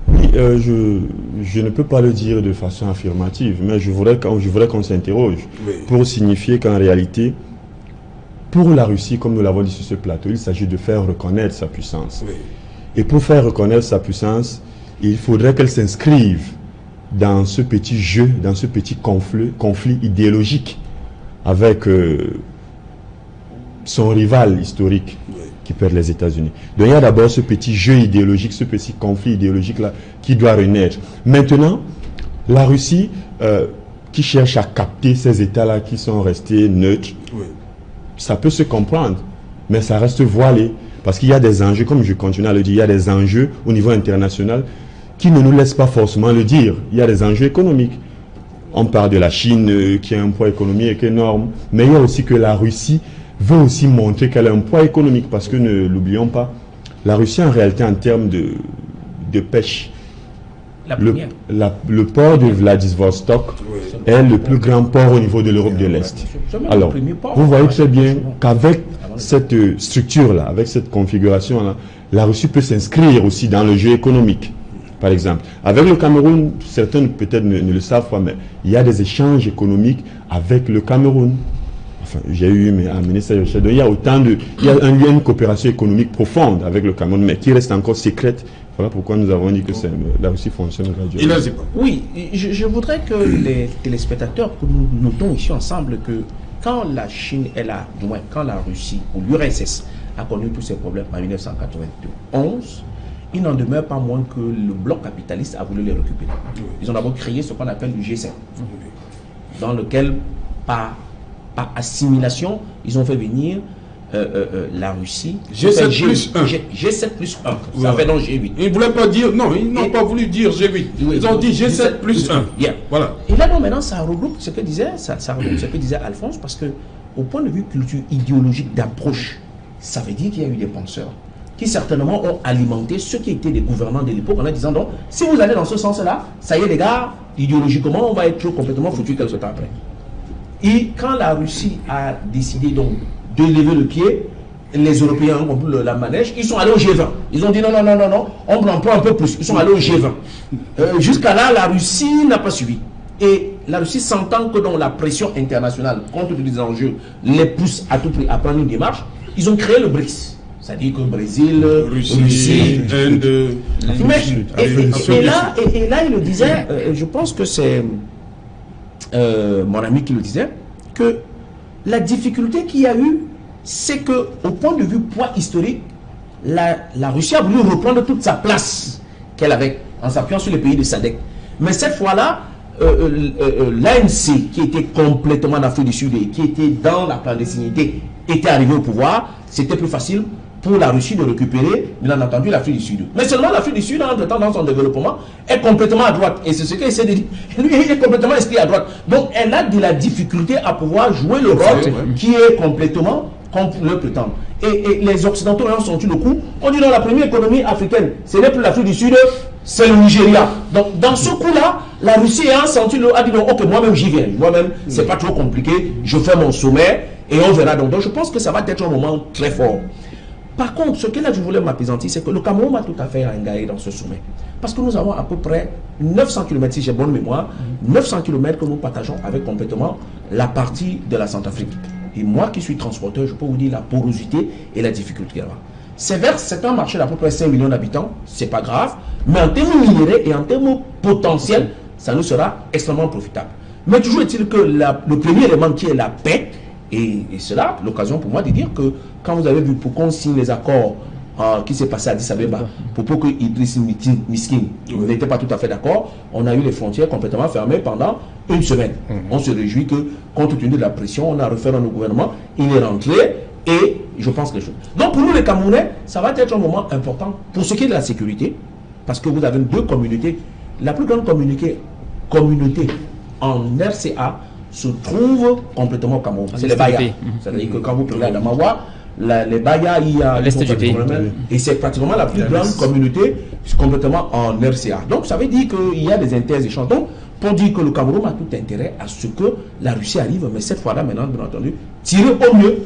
Oui, je ne peux pas le dire de façon affirmative, mais je voudrais qu'on s'interroge pour signifier qu'en réalité, pour la Russie, comme nous l'avons dit sur ce plateau, il s'agit de faire reconnaître sa puissance. Oui. Et pour faire reconnaître sa puissance, il faudrait qu'elle s'inscrive dans ce petit jeu, dans ce petit conflit idéologique avec son rival historique, qui perd les États-Unis. Donc il y a d'abord ce petit jeu idéologique, ce petit conflit idéologique-là qui doit renaître. Maintenant, la Russie qui cherche à capter ces États-là qui sont restés neutres, ça peut se comprendre, mais ça reste voilé. Parce qu'il y a des enjeux, comme je continue à le dire, il y a des enjeux au niveau international qui ne nous laissent pas forcément le dire. Il y a des enjeux économiques. On parle de la Chine qui a un poids économique énorme, mais il y a aussi que la Russie veut aussi montrer qu'elle a un poids économique, parce que ne l'oublions pas, la Russie en réalité en termes de pêche, le port de Vladivostok est le plus grand port au niveau de l'Europe de l'Est. Alors, vous voyez très bien qu'avec cette structure-là, avec cette configuration-là, la Russie peut s'inscrire aussi dans le jeu économique. Par exemple, avec le Cameroun, certains peut-être ne le savent pas, mais il y a des échanges économiques avec le Cameroun. Enfin, j'ai eu à mener ça. Il y a une coopération économique profonde avec le Cameroun, mais qui reste encore secrète. Voilà pourquoi nous avons dit que la Russie fonctionne graduellement. Oui, je voudrais que les téléspectateurs, que nous notons ici ensemble que quand la Chine est là, du moins quand la Russie ou l'URSS a connu tous ces problèmes en 1991, il n'en demeure pas moins que le bloc capitaliste a voulu les récupérer. Ils ont d'abord créé ce qu'on appelle le G7, dans lequel, par assimilation, ils ont fait venir la Russie. G7 plus 1. G7 plus 1. Ça fait donc G8. Ils ne voulaient pas dire, non, ils n'ont pas voulu dire G8. Ils ont dit G7 plus 1. Yeah. Voilà. Et là, donc, maintenant, ça regroupe ce que disait, Alphonse, parce que au point de vue culture idéologique d'approche, ça veut dire qu'il y a eu des penseurs qui certainement ont alimenté ceux qui étaient des gouvernants de l'époque en disant donc, si vous allez dans ce sens-là, ça y est les gars, idéologiquement, on va être complètement foutu quelque temps après. Et quand la Russie a décidé donc de lever le pied, les Européens ont compris la manège, ils sont allés au G20. Ils ont dit non, on en prend un peu plus. Ils sont allés au G20. Jusqu'à là, la Russie n'a pas suivi. Et la Russie s'entend que dans la pression internationale, compte tenu des enjeux, les pousse à tout prix à prendre une démarche. Ils ont créé le BRICS. C'est-à-dire que Brésil, Russie, Inde, et là, il le disait, je pense que c'est mon ami qui le disait, que la difficulté qu'il y a eu, c'est que au point de vue poids historique, la Russie a voulu reprendre toute sa place qu'elle avait en s'appuyant sur les pays de SADC. Mais cette fois-là, l'ANC, qui était complètement en Afrique du Sud et qui était dans la clandestinité, était arrivé au pouvoir. C'était plus facile pour la Russie de récupérer, bien entendu, l'Afrique du Sud. Mais seulement l'Afrique du Sud, entre-temps, dans son développement, est complètement à droite. Et c'est ce qu'il essaie de dire. Lui, il est complètement inscrit à droite. Donc, elle a de la difficulté à pouvoir jouer le rôle qui est complètement comme le prétend. Et les Occidentaux ont senti le coup. On dit non, la première économie africaine, ce n'est plus l'Afrique du Sud, c'est le Nigeria. Donc, dans ce coup-là, la Russie a senti a dit non, ok, moi-même j'y viens. Moi-même, c'est pas trop compliqué. Je fais mon sommet et on verra. Donc, je pense que ça va être un moment très fort. Par contre, ce que là je voulais m'apaisantir, c'est que le Cameroun va tout à fait engagé dans ce sommet. Parce que nous avons à peu près 900 km, si j'ai bonne mémoire, 900 km que nous partageons avec complètement la partie de la Centrafrique. Et moi qui suis transporteur, je peux vous dire la porosité et la difficulté là-bas. C'est un marché d'à peu près 5 millions d'habitants, c'est pas grave, mais en termes minéraux et en termes potentiels, ça nous sera extrêmement profitable. Mais toujours est-il que le premier élément qui est la paix, et cela, l'occasion pour moi de dire que quand vous avez vu pour qu'on signe les accords qui s'est passé à Addis Abeba, pour que Idriss Miskin n'était pas tout à fait d'accord, on a eu les frontières complètement fermées pendant une semaine. On se réjouit que, compte tenu de la pression, on a refait un gouvernement, il est rentré, et je pense que les choses. Donc pour nous les Camerounais, ça va être un moment important pour ce qui est de la sécurité, parce que vous avez deux communautés. La plus grande communauté en RCA se trouve complètement au Cameroun. C'est les Baya. C'est-à-dire que quand vous prenez Adamawa, les Baya, il y a l'est du pays. Et c'est pratiquement la plus grande communauté complètement en RCA. Donc ça veut dire qu'il y a des inter-échanges. Donc pour dire que le Cameroun a tout intérêt à ce que la Russie arrive, mais cette fois-là, maintenant, bien entendu, tirer au mieux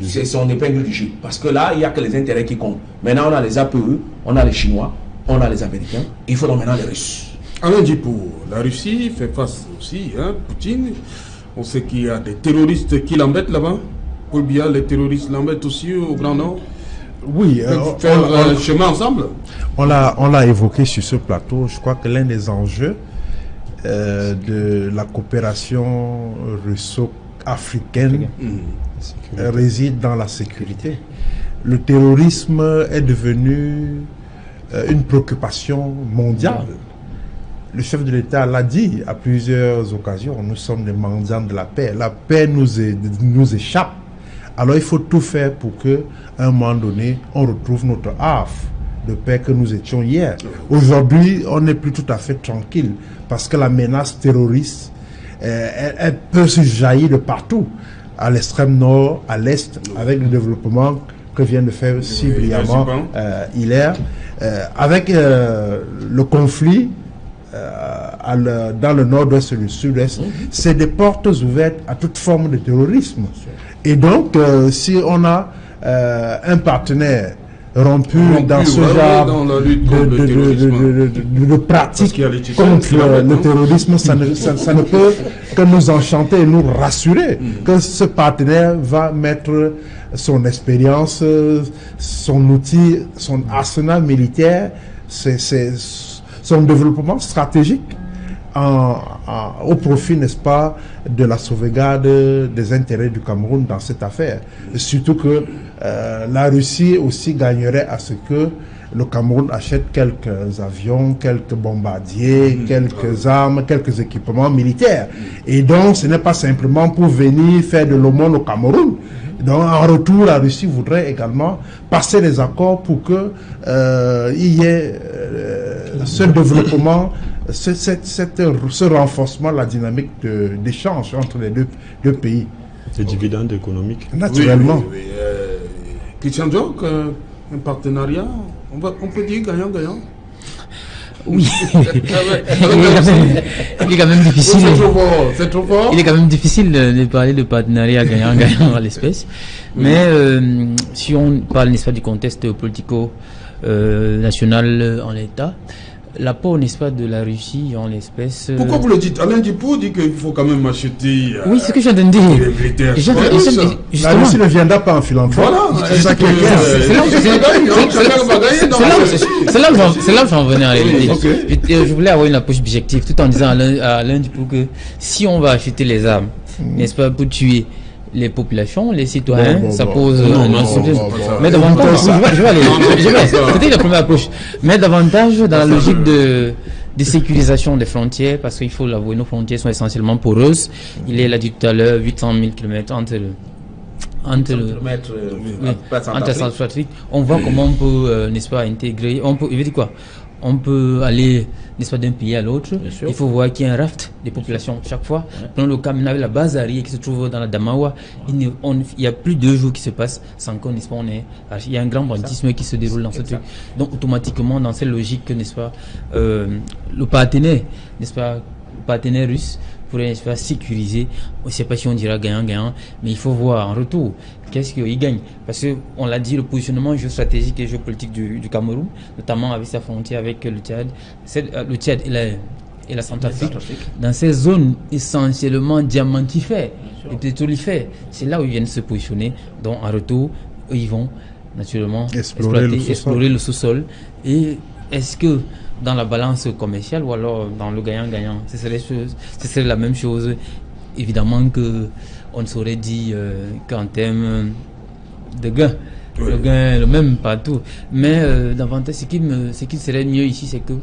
c'est son épingle du jeu. Parce que là, il n'y a que les intérêts qui comptent. Maintenant, on a les APE, on a les Chinois, on a les Américains, il faut donc maintenant les Russes. Alain Djipo, la Russie fait face aussi, Poutine. On sait qu'il y a des terroristes qui l'embêtent là-bas. Paul Biya, les terroristes l'embêtent aussi au Grand Nord. Oui, faire un chemin ensemble. On l'a évoqué sur ce plateau. Je crois que l'un des enjeux de la coopération russo-africaine réside dans la sécurité. Le terrorisme est devenu une préoccupation mondiale. Le chef de l'État l'a dit à plusieurs occasions, nous sommes des mendiants de la paix. La paix nous échappe. Alors il faut tout faire pour que, à un moment donné, on retrouve notre havre de paix que nous étions hier. Aujourd'hui, on n'est plus tout à fait tranquille parce que la menace terroriste, elle peut se jaillir de partout, à l'extrême nord, à l'est, avec le développement que vient de faire si brillamment Hilaire, avec le conflit dans le nord-ouest et le sud-est, c'est des portes ouvertes à toute forme de terrorisme. Et donc, si on a un partenaire rompu dans ce genre de pratique contre le terrorisme, ça ne peut que nous enchanter et nous rassurer que ce partenaire va mettre son expérience, son outil, son arsenal militaire, son développement stratégique au profit, n'est-ce pas, de la sauvegarde des intérêts du Cameroun dans cette affaire. Et surtout que la Russie aussi gagnerait à ce que le Cameroun achète quelques avions, quelques bombardiers, quelques armes, quelques équipements militaires. Et donc, ce n'est pas simplement pour venir faire de l'aumône au Cameroun. Donc, en retour, la Russie voudrait également passer des accords pour que il y ait ce développement, ce renforcement de la dynamique d'échange entre les deux pays. Des dividendes économiques. Naturellement. Oui. Christian Diok, un partenariat, on peut dire gagnant-gagnant. Oui. Il est quand même difficile. C'est trop fort. Il est quand même difficile de parler de partenariat gagnant-gagnant à l'espèce. Mais si on parle, n'est-ce pas, du contexte politico-national en l'état, l'apport, n'est-ce pas, de la Russie en l'espèce... Pourquoi vous le dites? Alain Dupont dit qu'il faut quand même acheter... oui, c'est ce que je viens de dire. La Russie ne viendra pas en philanthrope. Voilà. C'est ça qui est clair. C'est là où j'en venais en réalité. Je voulais avoir une approche objective tout en disant à Alain Dupont que si on va acheter les armes, n'est-ce pas, pour tuer les populations, les citoyens, ça pose un sujet. Mais davantage, c'était la première approche. Mais davantage dans la logique de sécurisation des frontières, parce qu'il faut l'avouer, nos frontières sont essentiellement poreuses. Il est là dit tout à l'heure, 800 000 km entre la Centrafrique. On voit comment on peut, n'est-ce pas, intégrer. On peut, il veut dire quoi? On peut aller, n'est-ce pas, d'un pays à l'autre. Il faut voir qu'il y a un raft des populations chaque fois. Prenons le cas maintenant avec la base arrière qui se trouve dans la Damawa. Il y a plus de 2 jours qui se passent sans qu'on, n'est-ce pas, il y a un grand banditisme qui se déroule dans ce truc. Donc automatiquement, dans cette logique, n'est-ce pas, le partenaire, n'est-ce pas, le partenaire russe pourrait, n'est-ce pas, sécuriser. On ne sait pas si on dira gagnant-gagnant, mais il faut voir en retour qu'est-ce qu'il gagne. Parce qu'on l'a dit, le positionnement géostratégique et géopolitique du Cameroun, notamment avec sa frontière avec le Tchad, et la Centrafrique, dans ces zones essentiellement diamantifères et pétrolifères, c'est là où ils viennent se positionner. Donc en retour, eux, ils vont naturellement explorer le sous-sol. Et est-ce que dans la balance commerciale ou alors dans le gagnant-gagnant, ce serait la même chose? Évidemment que on ne saurait dire qu'en termes de gain, le gain est le même partout. Mais davantage, ce qui serait mieux ici, c'est que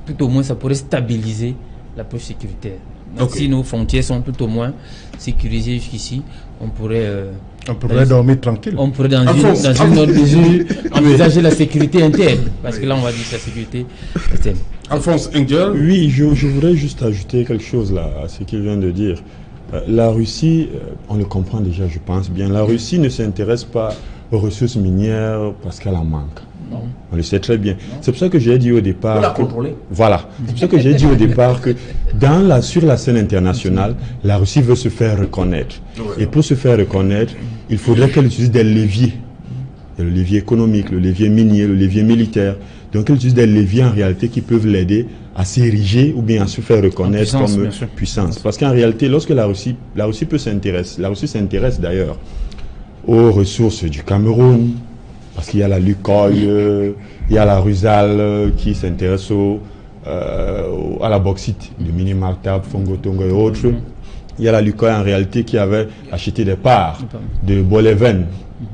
tout au moins ça pourrait stabiliser l'approche sécuritaire. Donc si nos frontières sont tout au moins sécurisées jusqu'ici, on pourrait dormir tranquille. On pourrait dans une autre mesure envisager la sécurité interne. Parce que là, on va dire la sécurité externe. Alphonse Engel. Oui, je voudrais juste ajouter quelque chose là à ce qu'il vient de dire. La Russie, on le comprend déjà, je pense bien, la Russie ne s'intéresse pas aux ressources minières parce qu'elle en manque. Non. On le sait très bien. C'est pour ça que j'ai dit au départ... Pour la contrôler. Voilà. C'est pour ça que j'ai dit au départ que sur la scène internationale, la Russie veut se faire reconnaître. Et pour se faire reconnaître, il faudrait qu'elle utilise des leviers. Le levier économique, le levier minier, le levier militaire. Donc elle utilise des leviers en réalité qui peuvent l'aider à s'ériger ou bien à se faire reconnaître comme puissance. Parce qu'en réalité, lorsque la Russie peut s'intéresser, la Russie s'intéresse d'ailleurs aux ressources du Cameroun, parce qu'il y a la Lukoil, il y a la Rusal qui s'intéresse à la bauxite, le Minimartab, Fongotongo et autres. Il y a la Lukoil en réalité qui avait acheté des parts de Boleven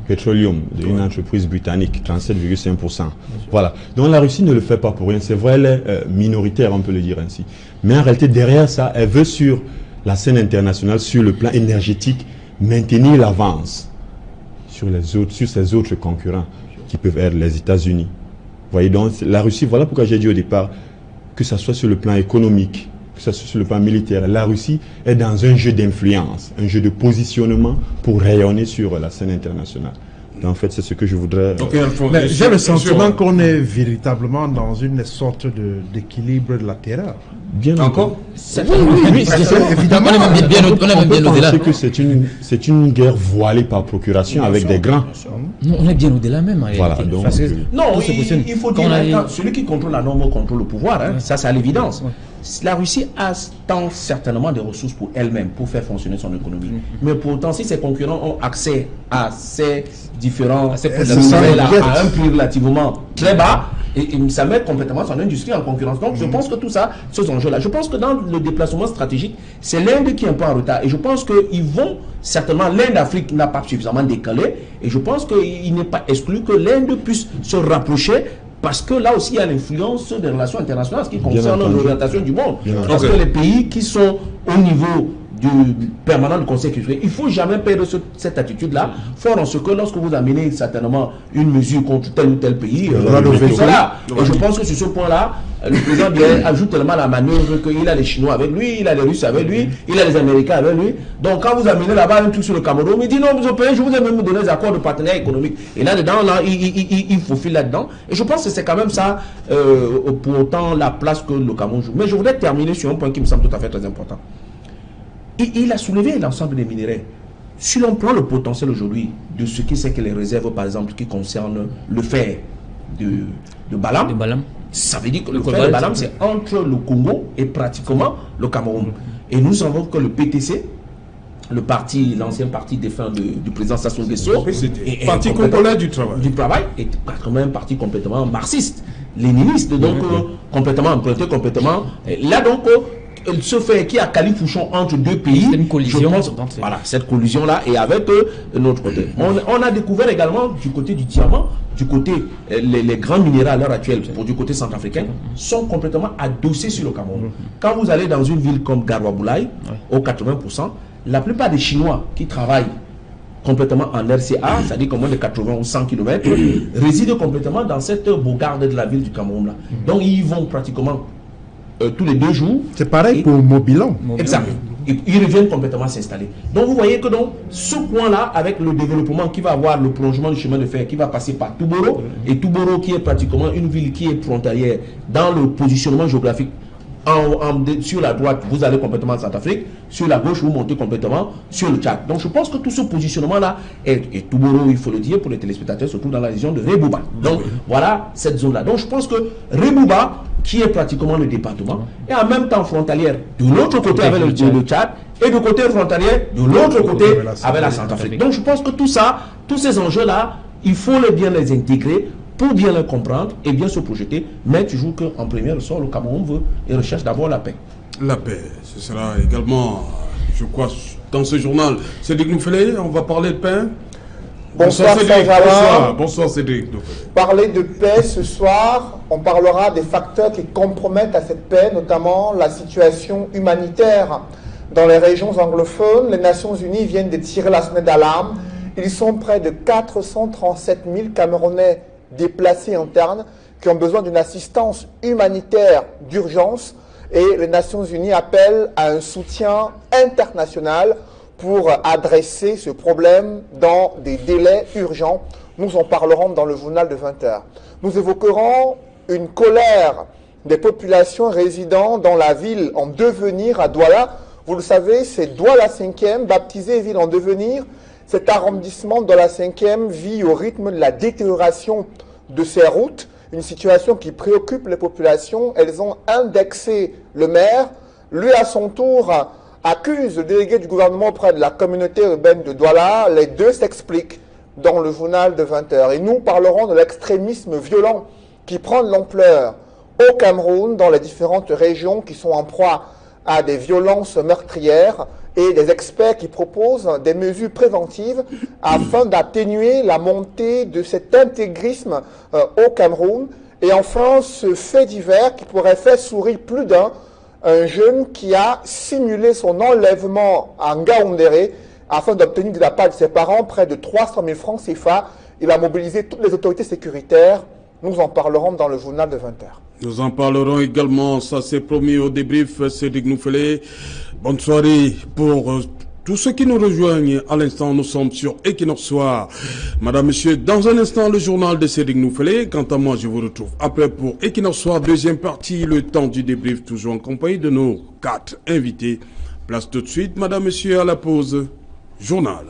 Petroleum, d'une entreprise britannique, 37,5%. Voilà. Donc la Russie ne le fait pas pour rien. C'est vrai, elle est minoritaire, on peut le dire ainsi. Mais en réalité, derrière ça, elle veut sur la scène internationale, sur le plan énergétique, maintenir l'avance sur ses autres concurrents qui peuvent être les États-Unis. Vous voyez, donc la Russie, voilà pourquoi j'ai dit au départ, que ce soit sur le plan économique, que ce soit sur le plan militaire, la Russie est dans un jeu d'influence, un jeu de positionnement pour rayonner sur la scène internationale. En fait, c'est ce que je voudrais... Mais j'ai le sentiment qu'on est véritablement dans une sorte d'équilibre latéral. Bien encore. Oui, évidemment. On est bien au-delà. Que c'est une guerre voilée par procuration avec des grands. Non, on est bien au-delà même. Voilà, donc, non, il faut dire, celui qui contrôle la norme contrôle le pouvoir. Hein, ça, c'est à l'évidence. La Russie tant certainement des ressources pour elle-même, pour faire fonctionner son économie. Mais pourtant, si ses concurrents ont accès à ces différents à un prix relativement très bas, et ça met complètement son industrie en concurrence. Donc je pense que tout ça, ces enjeux-là, je pense que dans le déplacement stratégique, c'est l'Inde qui est un peu en retard. Et je pense qu'ils vont, certainement, l'Inde-Afrique n'a pas suffisamment décalé. Et je pense qu'il n'est pas exclu que l'Inde puisse se rapprocher. Parce que là aussi, il y a l'influence des relations internationales, ce qui concerne l'orientation du monde. Parce que les pays qui sont au niveau du permanent du Conseil culturel. Il ne faut jamais perdre cette attitude-là, fort en ce que lorsque vous amenez certainement une mesure contre tel ou tel pays, voilà. Et je pense que sur ce point-là, le président Biya ajoute tellement la manœuvre qu'il a les Chinois avec lui, il a les Russes avec lui, il a les Américains avec lui. Donc quand vous amenez là-bas un truc sur le Cameroun, il dit non, vous Européens, je vous ai même donné des accords de partenariat économique. Et là-dedans, là, il faufile là-dedans. Et je pense que c'est quand même ça, pour autant, la place que le Cameroun joue. Mais je voudrais terminer sur un point qui me semble tout à fait très important. Il a soulevé l'ensemble des minéraux. Si l'on prend le potentiel aujourd'hui de ce qui c'est que les réserves, par exemple, qui concernent le fer de Balam, ça veut dire que le fer de Balam, c'est entre le Congo et pratiquement le Cameroun. Et nous savons que le PTC, l'ancien parti défunt du président Sassou Nguesso, parti congolais du travail, est pratiquement un parti complètement marxiste, léniniste, donc complètement emprunté, complètement. Là donc, ce fait qui a califourchon entre deux pays, une collision, voilà, cette collision-là, et avec notre côté. On a découvert également du côté du diamant, du côté, les grands minéraux à l'heure actuelle, du côté centrafricain, sont complètement adossés sur le Cameroun. Quand vous allez dans une ville comme Garoua-Boulaye, au 80%, la plupart des Chinois qui travaillent complètement en RCA, c'est-à-dire comme moins de 80 ou 100 km, résident complètement dans cette bourgade de la ville du Cameroun. Là. Donc ils vont pratiquement tous les 2 jours. C'est pareil pour Mobilan. Exact. Ils reviennent complètement s'installer. Donc vous voyez que donc ce point-là, avec le développement qui va avoir le prolongement du chemin de fer qui va passer par Touboro, et Touboro qui est pratiquement une ville qui est frontalière dans le positionnement géographique. Sur la droite, vous allez complètement en Centrafrique, sur la gauche, vous montez complètement sur le Tchad. Donc je pense que tout ce positionnement-là, et Touboro, il faut le dire pour les téléspectateurs, surtout dans la région de Rebouba. Donc voilà cette zone-là. Donc je pense que Rebouba, qui est pratiquement le département, est en même temps frontalière de l'autre côté avec le Tchad, et de côté frontalier de l'autre côté avec la Centrafrique. Donc je pense que tout ça, tous ces enjeux-là, il faut bien les intégrer pour bien le comprendre et bien se projeter, mais toujours qu'en premier ressort, le Cameroun veut et recherche d'abord la paix. La paix, ce sera également, je crois, dans ce journal. Cédric Noufélé, on va parler de paix. Bonsoir Cédric. Bonsoir Cédric. Parler de paix ce soir, on parlera des facteurs qui compromettent à cette paix, notamment la situation humanitaire dans les régions anglophones. Les Nations Unies viennent de tirer la sonnette d'alarme. Ils sont près de 437 000 Camerounais déplacés internes qui ont besoin d'une assistance humanitaire d'urgence, et les Nations Unies appellent à un soutien international pour adresser ce problème dans des délais urgents. Nous en parlerons dans le journal de 20h. Nous évoquerons une colère des populations résidant dans la ville en devenir à Douala. Vous le savez, c'est Douala 5e, baptisée ville en devenir. Cet arrondissement de la 5e vit au rythme de la détérioration de ses routes, une situation qui préoccupe les populations. Elles ont indexé le maire. Lui, à son tour, accuse le délégué du gouvernement auprès de la communauté urbaine de Douala. Les deux s'expliquent dans le journal de 20h. Et nous parlerons de l'extrémisme violent qui prend de l'ampleur au Cameroun, dans les différentes régions qui sont en proie à des violences meurtrières, et des experts qui proposent des mesures préventives afin d'atténuer la montée de cet intégrisme au Cameroun. Et enfin, ce fait divers qui pourrait faire sourire plus d'un, un jeune qui a simulé son enlèvement en Ngaoundéré afin d'obtenir de la part de ses parents près de 300 000 francs CFA. Il a mobilisé toutes les autorités sécuritaires. Nous en parlerons dans le journal de 20h. Nous en parlerons également, ça c'est promis au débrief, Cédric Noufélé. Bonne soirée pour tous ceux qui nous rejoignent à l'instant. Nous sommes sur Equinox Soir. Madame, Monsieur, dans un instant, le journal de Cédric Noufélé. Quant à moi, je vous retrouve après pour Equinox Soir, deuxième partie, le temps du débrief, toujours en compagnie de nos 4 invités. Place tout de suite, Madame, Monsieur, à la pause. Journal.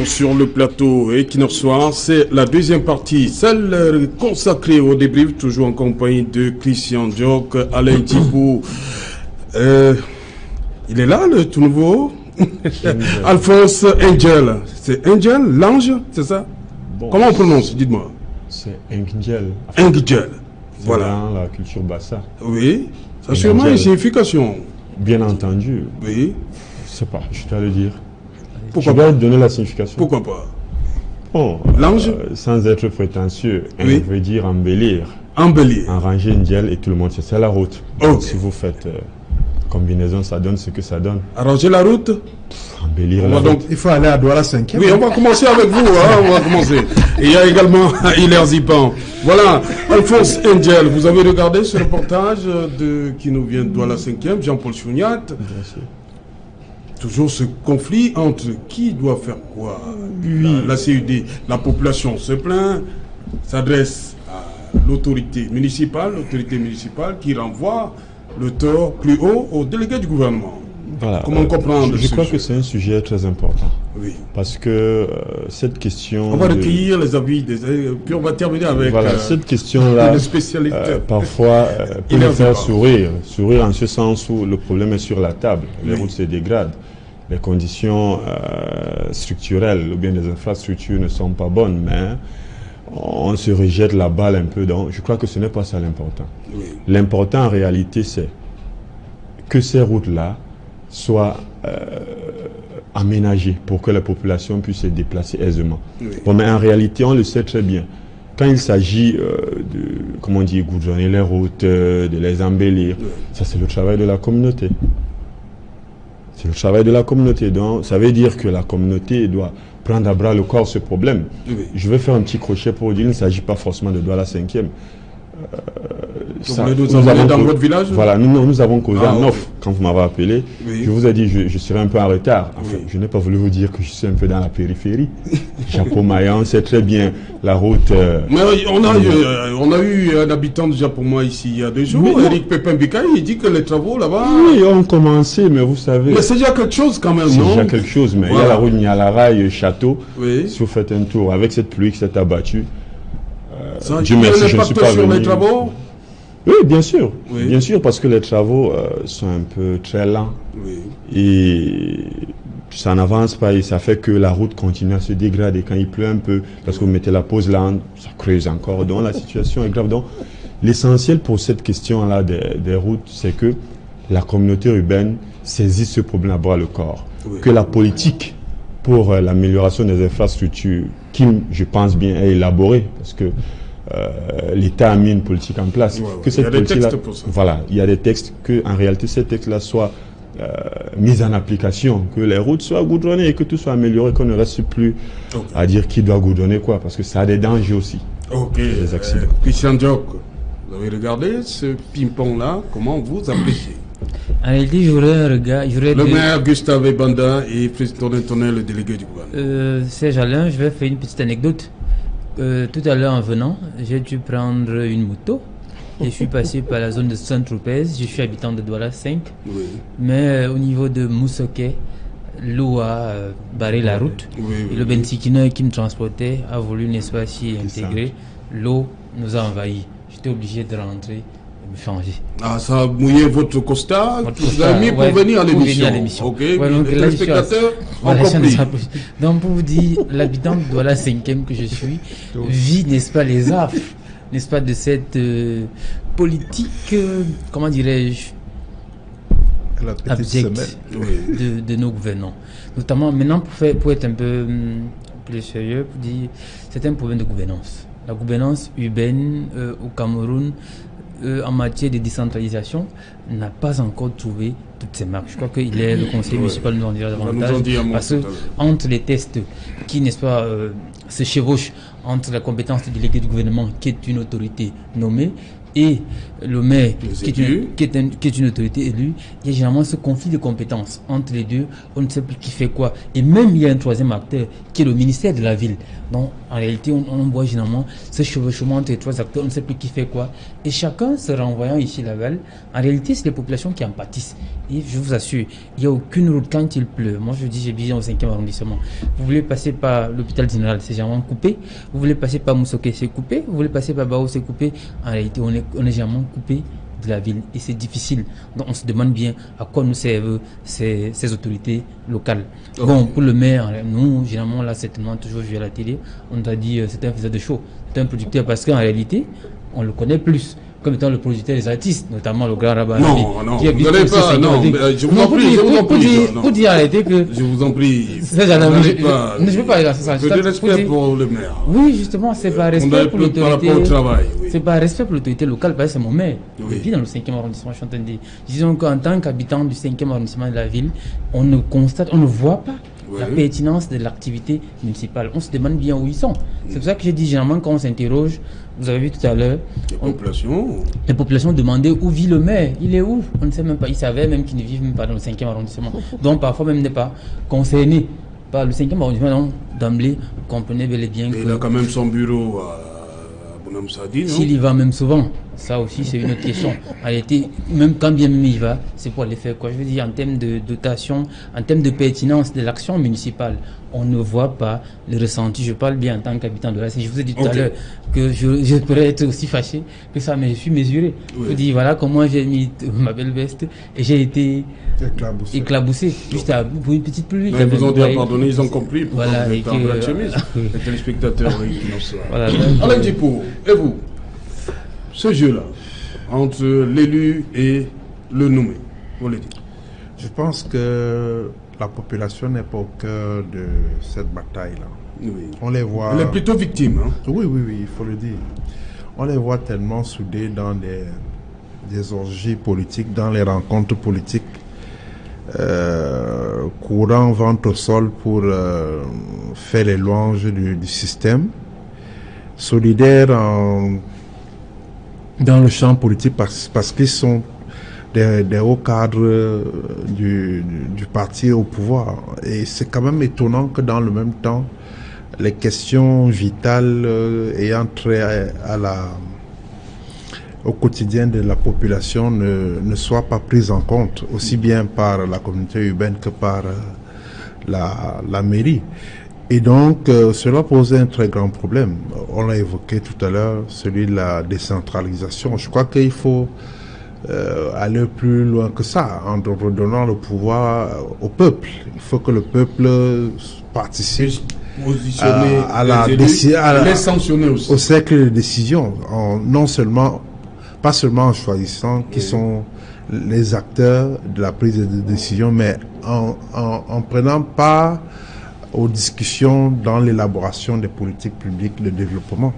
Sur le plateau Equinox Soir, c'est la deuxième partie, celle consacrée au débrief, toujours en compagnie de Christian Diok, Alain Thibou. Il est là, le tout nouveau Alphonse Angel. C'est Angel, l'ange, c'est ça? Bon, comment on prononce, dites-moi? C'est Angel. Angel, voilà. Dans la culture bassa. Oui, ça a sûrement une signification. Bien entendu. Oui. Je sais pas, je dois le dire. Pourquoi je dois donner la signification. Pourquoi pas? Bon, L'ange sans être prétentieux, Oui. on veut dire embellir. Embellir. Enranger une gel et tout le monde, c'est ça la route. Ok. Donc, si vous faites combinaison, ça donne ce que ça donne. Arranger la route. Embellir On la va route. donc... Il faut aller à Douala 5e. Oui, on va commencer avec vous, hein, on va commencer. Et il y a également Hilaire Zipan. Voilà, Alphonse Angel, vous avez regardé ce reportage qui nous vient de Douala 5e, Jean-Paul Chouniat. Bien sûr. Toujours ce conflit entre qui doit faire quoi. La CUD, la population se plaint, s'adresse à l'autorité municipale qui renvoie le tort plus haut au délégué du gouvernement. Voilà. Comment comprendre Je ce crois sujet? que c'est un sujet très important. Oui. Parce que cette question... On va de- recueillir les avis, puis on va terminer avec Voilà, cette question-là, le spécialiste. parfois, peut Il nous en faire parle. sourire. Sourire en ce sens où le problème est sur la table. Les Oui. routes se dégradent. Les conditions structurelles ou bien les infrastructures ne sont pas bonnes, mais on se rejette la balle un peu. Donc, je crois que ce n'est pas ça l'important. Oui. L'important en réalité, c'est que ces routes-là soient aménagées pour que la population puisse se déplacer aisément. Oui. Bon, mais en réalité, on le sait très bien. Quand il s'agit de, comment on dit, goudronner les routes, de les embellir, ça c'est le travail de la communauté. C'est le travail de la communauté. Donc, ça veut dire que la communauté doit prendre à bras le corps ce problème. Oui. Je vais faire un petit crochet pour dire qu'il ne s'agit pas forcément de Douala 5e. Vous voulez nous emmener dans votre village? Voilà, nous avons causé Ah, un ok. offre quand vous m'avez appelé. Oui. Je vous ai dit je serai un peu en retard. Enfin, Oui. je n'ai pas voulu vous dire que je suis un peu dans la périphérie. Japon-Maya, on sait très bien la route. Mais on a eu un habitant de Japon ici il y a 2 jours, Mais non. Eric Pépin Bikaï, il dit que les travaux là-bas... Oui, on commencé, mais vous savez, Mais c'est déjà quelque chose quand même, c'est non? déjà quelque chose. Mais il y Voilà. a la route Nialara, Château. Oui. Si vous faites un tour avec cette pluie qui s'est abattue, Ça, Dieu il y a merci, un je ne suis impact pas sur venu. les travaux? Oui, bien sûr. Oui. Bien sûr, parce que les travaux sont un peu très lents. Oui. Et ça n'avance pas et ça fait que la route continue à se dégrader. Quand il pleut un peu, lorsque vous mettez la pause là, ça creuse encore. Donc la situation est grave. Donc l'essentiel pour cette question-là des routes, c'est que la communauté urbaine saisisse ce problème à bras le corps. Oui. Que la politique pour l'amélioration des infrastructures, qui je pense bien est élaborée, parce que l'État a mis une politique en place. Ouais, ouais. Que Il y cette a des politique-là, textes pour ça. voilà, il y a des textes, que en réalité ces textes-là soient mis en application, que les routes soient goudronnées et que tout soit amélioré, qu'on ne reste plus Ok. à dire qui doit goudronner quoi, parce que ça a des dangers aussi. Ok. Des accidents. Christian Diok, vous avez regardé ce ping-pong-là? Comment vous appréciez? En réalité, j'aurais un regard. Le maire Gustave Banda et Président Tonnet, le délégué du gouvernement. Serge Alain, je vais faire une petite anecdote. Tout à l'heure en venant, j'ai dû prendre une moto. Je suis passé par la zone de Saint-Tropez. Je suis habitant de Douala 5. Oui. Mais au niveau de Moussoké, l'eau a barré la route. Oui, Et le Bentikino qui me transportait a voulu, n'est-ce pas, s'y C'est intégrer. L'eau nous a envahis. J'étais obligé de rentrer et me changer. Ah, ça a mouillé votre costard Votre que vous costard, avez mis pour ouais, venir à pour l'émission. venir à l'émission. Ok, Ouais, donc les là, je suis à- téléspectateurs ont Voilà, ça ne compris. sera pas- Donc pour vous dire, l'habitant de Douala 5e que je suis vit, n'est-ce pas, les affres, n'est-ce pas, de cette politique, comment dirais-je, La petite abjecte semaine. Oui. de nos gouvernants. Notamment maintenant pour être un peu plus sérieux, pour dire c'est un problème de gouvernance. La gouvernance urbaine au Cameroun en matière de décentralisation n'a pas encore trouvé toutes ses marques. Je crois qu'il est le conseil municipal nous en dira va nous en davantage. dire un mot Parce tout à que l'heure. entre les tests qui, n'est-ce pas, se chevauchent entre la compétence du délégué du gouvernement, qui est une autorité nommée, et le maire, Les qui est, élus. qui est une autorité élue, il y a généralement ce conflit de compétences entre les deux. On ne sait plus qui fait quoi. Et même il y a un troisième acteur qui est le ministère de la ville. Donc en réalité, on voit généralement ce chevauchement entre les trois acteurs. On ne sait plus qui fait quoi. Et chacun se renvoyant ici la balle. En réalité, c'est les populations qui en pâtissent. Et je vous assure, il n'y a aucune route quand il pleut. Moi, je dis, j'ai bien au 5e arrondissement. Vous voulez passer par l'hôpital général, c'est généralement coupé. Vous voulez passer par Moussoké, c'est coupé. Vous voulez passer par Bao, c'est coupé. En réalité, on est généralement coupé de la ville et c'est difficile. Donc on se demande bien à quoi nous servent ces autorités locales. Ok. Bon, pour le maire, nous, généralement, là, certainement, toujours vu à la télé, on nous a dit c'est un faiseur de show, c'est un producteur parce qu'en réalité, on le connaît plus. comme étant le producteur des artistes, notamment le Grand Rabat. Non, vous n'allez pas, non, je vous en prie, pour dire en réalité que... Je vous en prie, je ne peux pas aller dans ce sens. De respect pour le maire. Oui, justement, c'est par respect pour l'autorité. Oui. C'est par respect pour l'autorité locale, parce que c'est mon maire. Oui. Je vis dans le 5e arrondissement, je suis en train de dire. Disons qu'en tant qu'habitant du 5e arrondissement de la ville, on ne constate, on ne voit pas la pertinence de l'activité municipale. On se demande bien où ils sont. C'est pour ça que j'ai dit généralement quand on s'interroge, vous avez vu tout à l'heure, les populations demandaient où vit le maire. Il est où? On ne sait même pas. Ils savaient même qu'ils ne vivent même pas dans le 5e arrondissement. Donc parfois même n'est pas concerné par le 5e arrondissement. Donc d'emblée, vous comprenez bel et bien que... Il a quand même son bureau à Bonhomme Sadi, non? S'il y va même souvent, ça aussi c'est une autre question. En réalité, même quand bien même il va, c'est pour aller faire quoi? Je veux dire, en termes de dotation, en termes de pertinence de l'action municipale, on ne voit pas le ressenti. Je parle bien en tant qu'habitant de la CIE. Je vous ai dit tout à l'heure que je pourrais être aussi fâché que ça, mais je suis mesuré. Je vous dis, voilà comment j'ai mis ma belle veste et j'ai été éclaboussé juste pour une petite pluie. Ils vous ont déjà pardonné, ils ont compris. Voilà, et les téléspectateurs qui nous sont. Voilà. Alain Djipo, et vous, ce jeu-là, entre l'élu et le nommé, vous le dites? Je pense que la population n'est pas au cœur de cette bataille-là. Oui. On les voit... Elle est plutôt victime. Hein? Oui, il faut le dire. On les voit tellement soudés dans des orgies politiques, dans les rencontres politiques, courant ventre au sol pour faire les louanges du système, solidaires dans le champ politique parce qu'ils sont des hauts cadres du parti au pouvoir. Et c'est quand même étonnant que dans le même temps, les questions vitales ayant trait au quotidien de la population ne soient pas prises en compte, aussi bien par la communauté urbaine que par la mairie. Et donc, cela posait un très grand problème. On l'a évoqué tout à l'heure, celui de la décentralisation. Je crois qu'il faut aller plus loin que ça, en redonnant le pouvoir au peuple. Il faut que le peuple participe au cercle de décision, pas seulement en choisissant qui sont les acteurs de la prise de décision, mais en prenant part aux discussions dans l'élaboration des politiques publiques de développement.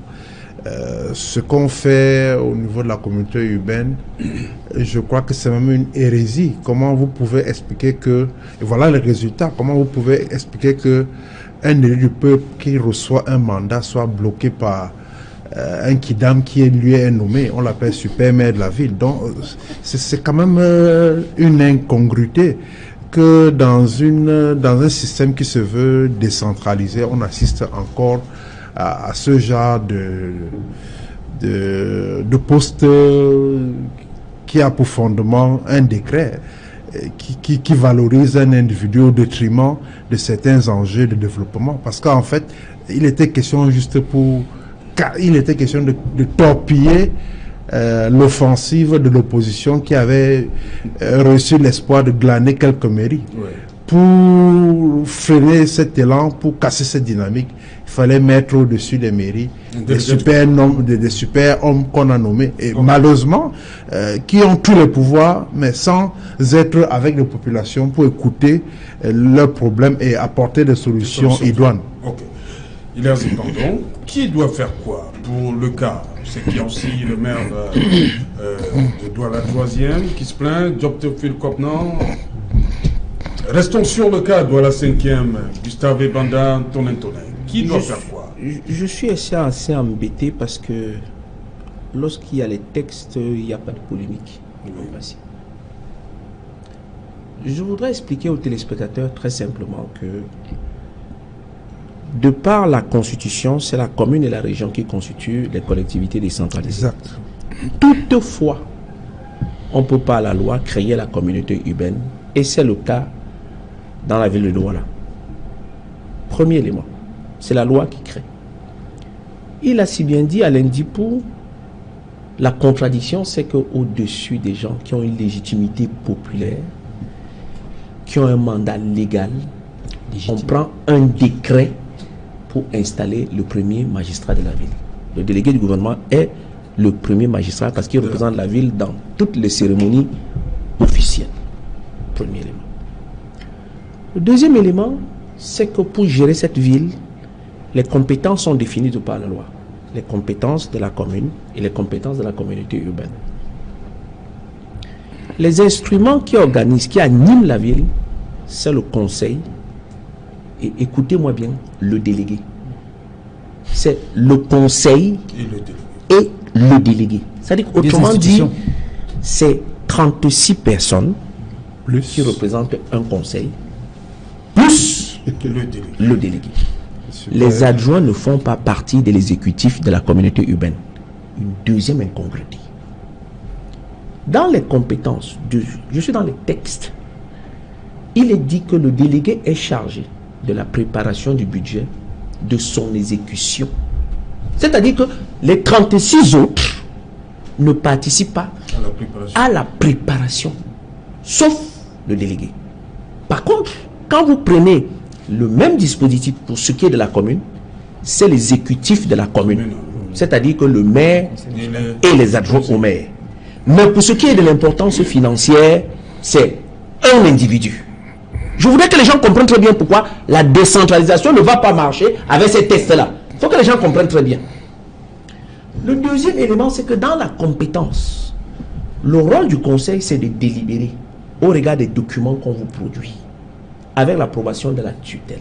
Ce qu'on fait au niveau de la communauté urbaine, je crois que c'est même une hérésie. Comment vous pouvez expliquer que, et voilà les résultats, comment vous pouvez expliquer que un élu du peuple qui reçoit un mandat soit bloqué par un kidam qui lui est nommé, on l'appelle super maire de la ville. Donc c'est quand même une incongruité que dans un système qui se veut décentralisé, on assiste encore à ce genre de poste qui a pour fondement un décret qui valorise un individu au détriment de certains enjeux de développement. Parce qu'en fait, il était question de torpiller l'offensive de l'opposition qui avait reçu l'espoir de glaner quelques mairies. Pour freiner cet élan, pour casser cette dynamique, il fallait mettre au-dessus des mairies des super hommes qu'on a nommés, et malheureusement, qui ont tous les pouvoirs, mais sans être avec les populations pour écouter leurs problèmes et apporter des solutions idoines. Ok. Il est cependant, qui doit faire quoi pour le cas? C'est qu'il y a aussi le maire de Douala 3e qui se plaint, Job Théophile Kopnan. Restons sur le cas Douala 5e, Gustave Banda, Tonin. Qui doit faire quoi? Je suis assez embêté parce que lorsqu'il y a les textes, il n'y a pas de polémique. Je voudrais expliquer aux téléspectateurs très simplement que de par la Constitution, c'est la commune et la région qui constituent les collectivités décentralisées. Exact. Toutefois, on ne peut pas à la loi créer la communauté urbaine, et c'est le cas dans la ville de Douala. Premier élément, c'est la loi qui crée. Il a si bien dit à Djipo, la contradiction, c'est qu'au-dessus des gens qui ont une légitimité populaire, qui ont un mandat légal, on prend un décret pour installer le premier magistrat de la ville. Le délégué du gouvernement est le premier magistrat parce qu'il représente la ville dans toutes les cérémonies officielles. Premier élément. Le deuxième élément, c'est que pour gérer cette ville, les compétences sont définies par la loi. Les compétences de la commune et les compétences de la communauté urbaine. Les instruments qui organisent, qui animent la ville, c'est le conseil et, écoutez-moi bien, le délégué. C'est le conseil et le délégué. C'est-à-dire qu'autrement dit, c'est 36 personnes qui représentent un conseil, plus le délégué. Les adjoints ne font pas partie de l'exécutif de la communauté urbaine. Une deuxième incongruité. Dans les compétences, je suis dans les textes, il est dit que le délégué est chargé de la préparation du budget, de son exécution. C'est-à-dire que les 36 autres ne participent pas à la préparation, sauf le délégué. Par contre, quand vous prenez le même dispositif pour ce qui est de la commune, c'est l'exécutif de la commune. C'est-à-dire que le maire et les adjoints au maire. Mais pour ce qui est de l'importance financière, c'est un individu. Je voudrais que les gens comprennent très bien pourquoi la décentralisation ne va pas marcher avec ces tests-là. Il faut que les gens comprennent très bien. Le deuxième élément, c'est que dans la compétence, le rôle du conseil, c'est de délibérer au regard des documents qu'on vous produit, avec l'approbation de la tutelle.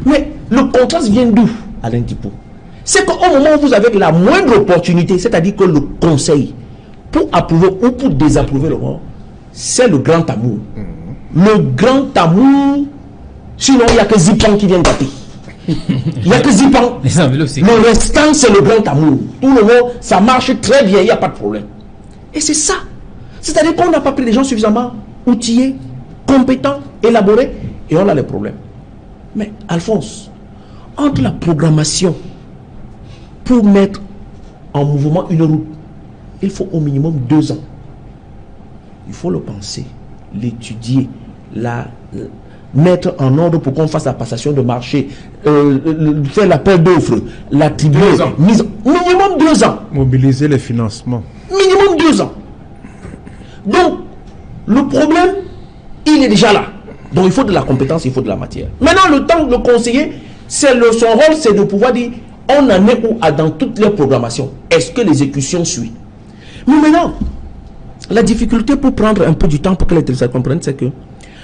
Mais le contraste vient d'où, Alain Dipou? C'est qu'au moment où vous avez la moindre opportunité, c'est-à-dire que le conseil, pour approuver ou pour désapprouver le rôle, c'est le grand amour. Le grand amour, sinon il n'y a que Zipan qui vient gâter. Il n'y a que Zipan. Le restant, c'est le grand amour. Tout le monde, ça marche très bien, il n'y a pas de problème. Et c'est ça. C'est-à-dire qu'on n'a pas pris des gens suffisamment outillés, compétents, élaborés, et on a les problèmes. Mais Alphonse, entre la programmation pour mettre en mouvement une route, il faut au minimum 2 ans. Il faut le penser, l'étudier, mettre en ordre pour qu'on fasse la passation de marché, faire l'appel d'offres, l'attribuer. Minimum 2 ans. Mobiliser les financements. Minimum 2 ans. Donc, le problème, il est déjà là. Donc, il faut de la compétence, il faut de la matière. Maintenant, le temps de le conseiller, son rôle, c'est de pouvoir dire, on en est où dans toutes les programmations. Est-ce que l'exécution suit? Mais maintenant, la difficulté pour prendre un peu du temps pour que les téléspectateurs comprennent, c'est que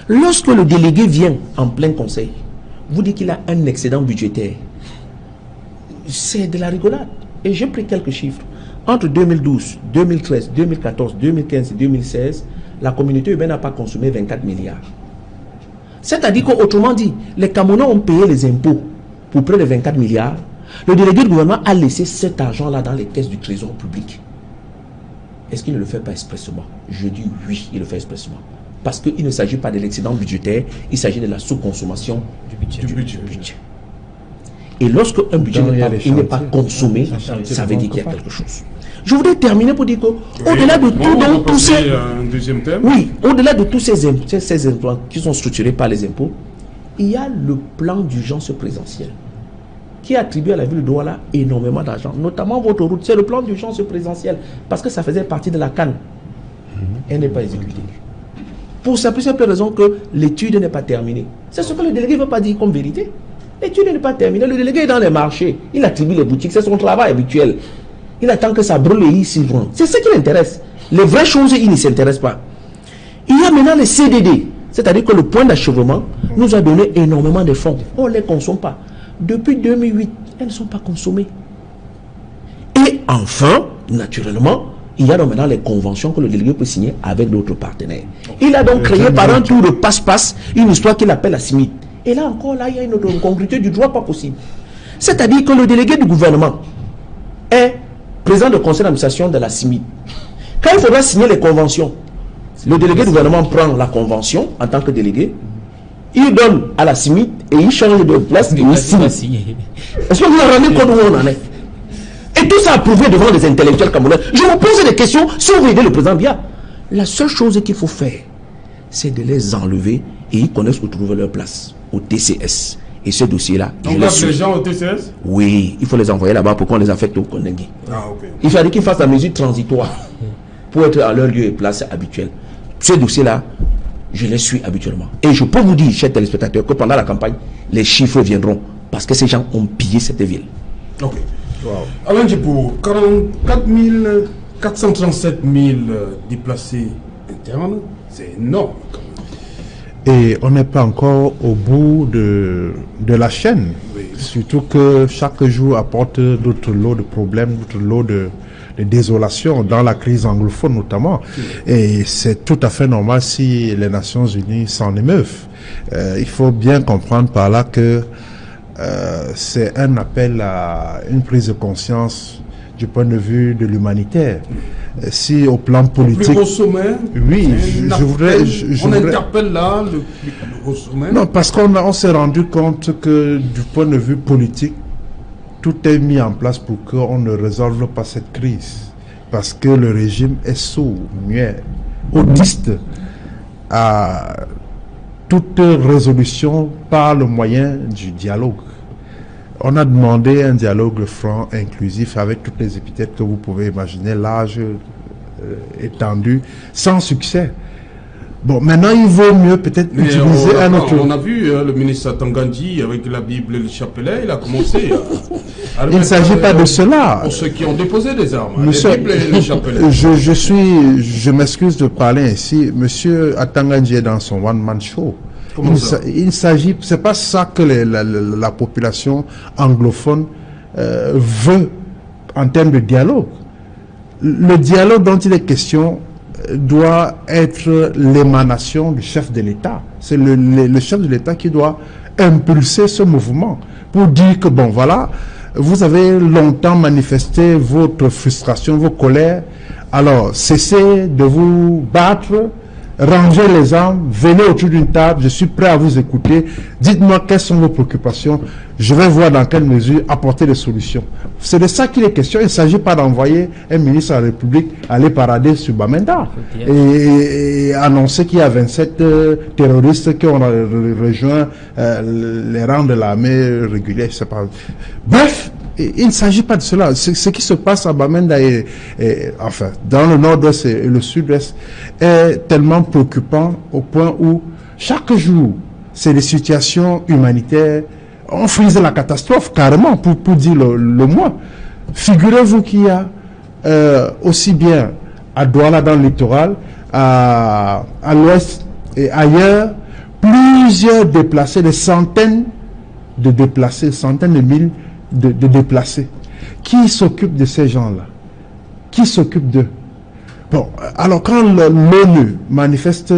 lorsque le délégué vient en plein conseil, vous dites qu'il a un excédent budgétaire. C'est de la rigolade. Et j'ai pris quelques chiffres. Entre 2012, 2013, 2014, 2015 et 2016, la communauté urbaine n'a pas consommé 24 milliards. C'est-à-dire qu'autrement dit, les Camerounais ont payé les impôts pour près de 24 milliards. Le délégué du gouvernement a laissé cet argent-là dans les caisses du trésor public. Est-ce qu'il ne le fait pas expressément? Je dis oui, il le fait expressément. Parce qu'il ne s'agit pas de l'excédent budgétaire, il s'agit de la sous-consommation du budget. Et lorsque un budget n'est pas consommé, ça veut dire qu'il y a quelque chose. Je voudrais terminer pour dire qu'au-delà de tous ces... un deuxième thème. Oui, au-delà de tous ces emplois qui sont structurés par les impôts, il y a le plan d'urgence présidentiel qui attribue à la ville de Douala énormément d'argent, notamment votre route. C'est le plan d'urgence présidentiel parce que ça faisait partie de la CAN. Elle n'est pas exécutée. Pour sa plus simple raison que l'étude n'est pas terminée. C'est ce que le délégué ne veut pas dire comme vérité. L'étude n'est pas terminée. Le délégué est dans les marchés. Il attribue les boutiques. C'est son travail habituel. Il attend que ça brûle et il s'y rend. C'est ce qui l'intéresse. Les vraies choses, il ne s'intéresse pas. Il y a maintenant les CDD. C'est-à-dire que le point d'achèvement nous a donné énormément de fonds. On ne les consomme pas. Depuis 2008, elles ne sont pas consommées. Et enfin, naturellement, il y a donc maintenant les conventions que le délégué peut signer avec d'autres partenaires. Il a donc créé par un tour de passe-passe une histoire qu'il appelle la CIMIT. Et là encore, là, il y a une autre incongruité du droit pas possible. C'est-à-dire que le délégué du gouvernement est président du conseil d'administration de la CIMIT. Quand il faudra signer les conventions, le délégué du gouvernement prend la convention en tant que délégué, il donne à la CIMIT et il change de place. Est-ce que vous vous rendez compte où on en est? Et tout ça approuvé devant les intellectuels camerounais. Je vous pose des questions si on veut aider le président Biya. La seule chose qu'il faut faire, c'est de les enlever et ils connaissent où trouver leur place, au TCS. Et Et ce dossier-là, on garde les gens au TCS? Oui, il faut les envoyer là-bas pour qu'on les affecte au Kondengue. Ah, ok. Il fallait qu'ils fassent la mesure transitoire pour être à leur lieu et place habituel. Ce dossier-là, je les suis habituellement. Et je peux vous dire, chers téléspectateurs, que pendant la campagne, les chiffres viendront parce que ces gens ont pillé cette ville. Ok. Wow. Alain Djipo, 437 000 déplacés internes, c'est énorme. Et on n'est pas encore au bout de la chaîne. Oui. Surtout que chaque jour apporte d'autres lots de problèmes, d'autres lots de désolation dans la crise anglophone notamment. Oui. Et c'est tout à fait normal si les Nations Unies s'en émeuvent. Il faut bien comprendre par là que c'est un appel à une prise de conscience du point de vue de l'humanitaire. Si au plan politique... Le sommet, oui, je voudrais... On interpelle là le haut sommet. Non, parce qu'on s'est rendu compte que du point de vue politique, tout est mis en place pour qu'on ne résolve pas cette crise. Parce que le régime est sourd, muet, autiste à toute résolution par le moyen du dialogue. On a demandé un dialogue franc, inclusif, avec toutes les épithètes que vous pouvez imaginer, large, étendu, sans succès. Bon, maintenant, il vaut mieux peut-être utiliser un autre... On a vu le ministre Tangandji avec la Bible et le chapelet, il a commencé à il ne s'agit pas de cela. Pour ceux qui ont déposé des armes, Monsieur, la Bible et le chapelet. Je m'excuse de parler ainsi. Monsieur Tangandji est dans son one-man show. Il ne s'agit, c'est pas ça que la population anglophone veut en termes de dialogue. Le dialogue dont il est question doit être l'émanation du chef de l'État. C'est le chef de l'État qui doit impulser ce mouvement pour dire que bon voilà, vous avez longtemps manifesté votre frustration, vos colères, alors cessez de vous battre, rangez les armes, venez autour d'une table, je suis prêt à vous écouter, dites-moi quelles sont vos préoccupations, je vais voir dans quelle mesure apporter des solutions. C'est de ça qu'il est question. Il ne s'agit pas d'envoyer un ministre de la République aller parader sur Bamenda et annoncer qu'il y a 27 terroristes qui ont rejoint les rangs de l'armée régulière. Bref, il ne s'agit pas de cela. Ce qui se passe à Bamenda enfin, dans le nord-ouest et le sud-ouest est tellement préoccupant au point où chaque jour, c'est des situations humanitaires. On frise la catastrophe carrément pour dire le moins. Figurez-vous qu'il y a aussi bien à Douala dans le littoral, à l'ouest et ailleurs, plusieurs déplacés, des centaines de déplacés, centaines de mille de déplacés. Qui s'occupe de ces gens-là? Qui s'occupe d'eux? Bon, alors quand l'ONU manifeste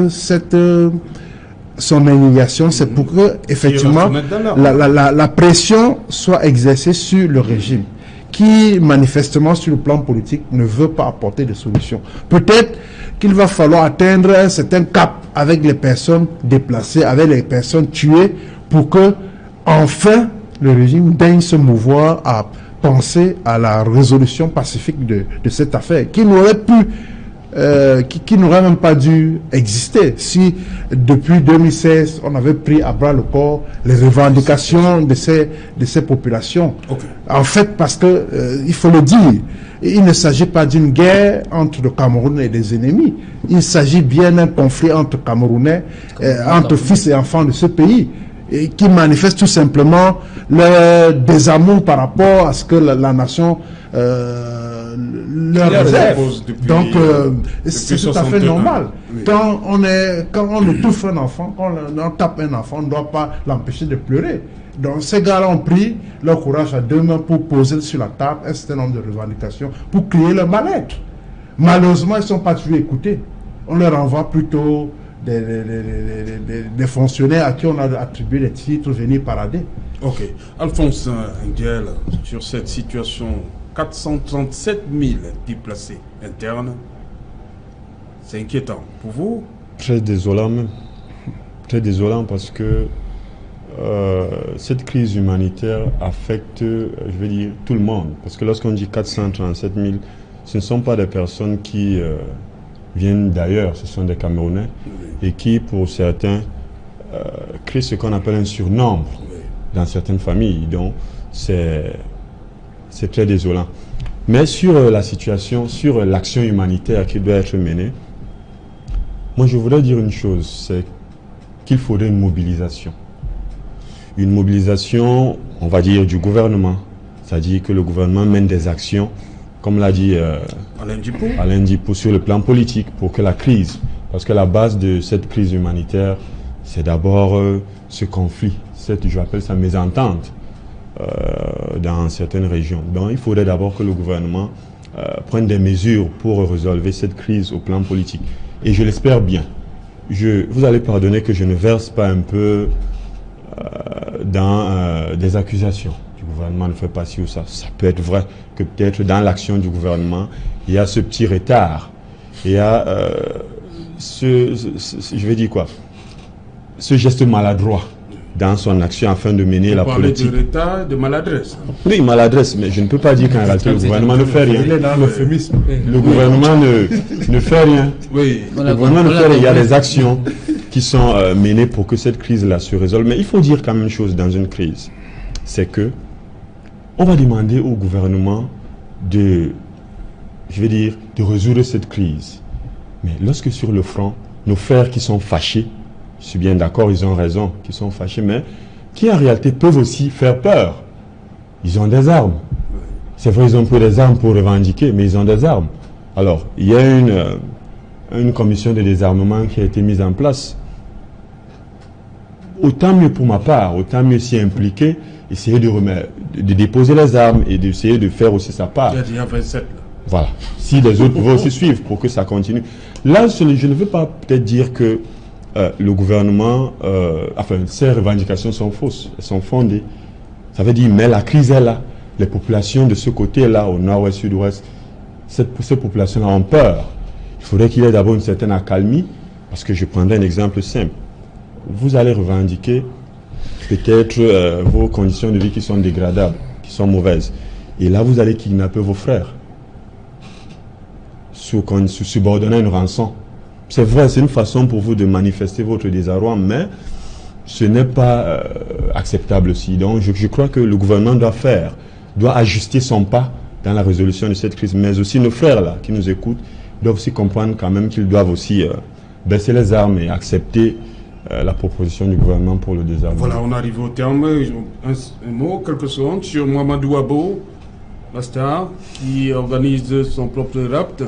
son indignation, c'est pour que effectivement la pression soit exercée sur le régime qui manifestement sur le plan politique ne veut pas apporter de solution. Peut-être qu'il va falloir atteindre un certain cap avec les personnes déplacées, avec les personnes tuées, pour que enfin le régime daigne se mouvoir à penser à la résolution pacifique de cette affaire qui n'aurait pu qui n'aurait même pas dû exister si depuis 2016 on avait pris à bras le corps les revendications de ces populations. Okay. En fait, parce que il faut le dire, il ne s'agit pas d'une guerre entre le Cameroun et des ennemis. Il s'agit bien d'un conflit entre Camerounais, entre fils et enfants de ce pays, et qui manifeste tout simplement le désamour par rapport à ce que la nation leur réserve. Donc c'est tout à fait normal. Oui. Quand on étouffe un enfant, quand on tape un enfant, on ne doit pas l'empêcher de pleurer. Donc ces gars-là ont pris leur courage à deux mains pour poser sur la table un certain nombre de revendications pour créer leur mal-être. Malheureusement, ils ne sont pas toujours écoutés. On leur envoie plutôt des fonctionnaires à qui on a attribué des titres venir parader. Ok. Alphonse Nguel, sur cette situation, 437 000 déplacés internes, c'est inquiétant pour vous? Très désolant même. Très désolant parce que cette crise humanitaire affecte, je vais dire, tout le monde. Parce que lorsqu'on dit 437 000, ce ne sont pas des personnes qui viennent d'ailleurs, ce sont des Camerounais et qui, pour certains, créent ce qu'on appelle un surnombre. dans certaines familles. Donc, c'est très désolant. Mais sur la situation, sur l'action humanitaire qui doit être menée, moi je voudrais dire une chose, c'est qu'il faudrait une mobilisation. Une mobilisation, on va dire, du gouvernement. C'est-à-dire que le gouvernement mène des actions, comme l'a dit Alain Dipou, sur le plan politique, pour que la crise, parce que la base de cette crise humanitaire, c'est d'abord ce conflit, je appelle ça mésentente dans certaines régions. Donc il faudrait d'abord que le gouvernement prenne des mesures pour résolver cette crise au plan politique. Et je l'espère bien. Vous allez pardonner que je ne verse pas un peu dans des accusations. Le gouvernement ne fait pas ci ou ça. Ça peut être vrai que peut-être dans l'action du gouvernement, il y a ce petit retard. Il y a je vais dire quoi, ce geste maladroit dans son action afin de mener la politique. Vous parlez de retard, de maladresse. Oui, maladresse, mais je ne peux pas dire qu'en réalité le gouvernement ne fait rien. Il est dans l'euphémisme. Le gouvernement ne fait rien. Oui. Le gouvernement ne fait rien. Il y a des actions qui sont menées pour que cette crise-là se résolve. Mais il faut dire quand même une chose dans une crise, c'est que on va demander au gouvernement de résoudre cette crise. Mais lorsque sur le front, nos frères qui sont fâchés, je suis bien d'accord, ils ont raison, qui sont fâchés, mais qui en réalité peuvent aussi faire peur. Ils ont des armes. C'est vrai, ils ont peu des armes pour revendiquer, mais ils ont des armes. Alors, il y a une commission de désarmement qui a été mise en place. Autant mieux pour ma part, autant mieux s'y impliquer, essayer de déposer les armes et d'essayer de faire aussi sa part. Il y a déjà 27 là. Voilà. Si les autres pouvaient aussi suivre pour que ça continue. Là, je ne veux pas peut-être dire que le gouvernement, ces revendications sont fausses, elles sont fondées. Ça veut dire, mais la crise est là. Les populations de ce côté-là, au nord-ouest, sud-ouest, ces populations-là ont peur. Il faudrait qu'il y ait d'abord une certaine accalmie, parce que je prendrai un exemple simple. Vous allez revendiquer peut-être vos conditions de vie qui sont dégradables, qui sont mauvaises. Et là, vous allez kidnapper vos frères, subordonner une rançon. C'est vrai, c'est une façon pour vous de manifester votre désarroi, mais ce n'est pas acceptable aussi. Donc, je crois que le gouvernement doit ajuster son pas dans la résolution de cette crise. Mais aussi nos frères là, qui nous écoutent, doivent aussi comprendre quand même qu'ils doivent aussi baisser les armes et accepter la proposition du gouvernement pour le désarmement. Voilà, on arrive au terme. Un mot, quelques secondes, sur Mamadou Abo, la star, qui organise son propre rapt.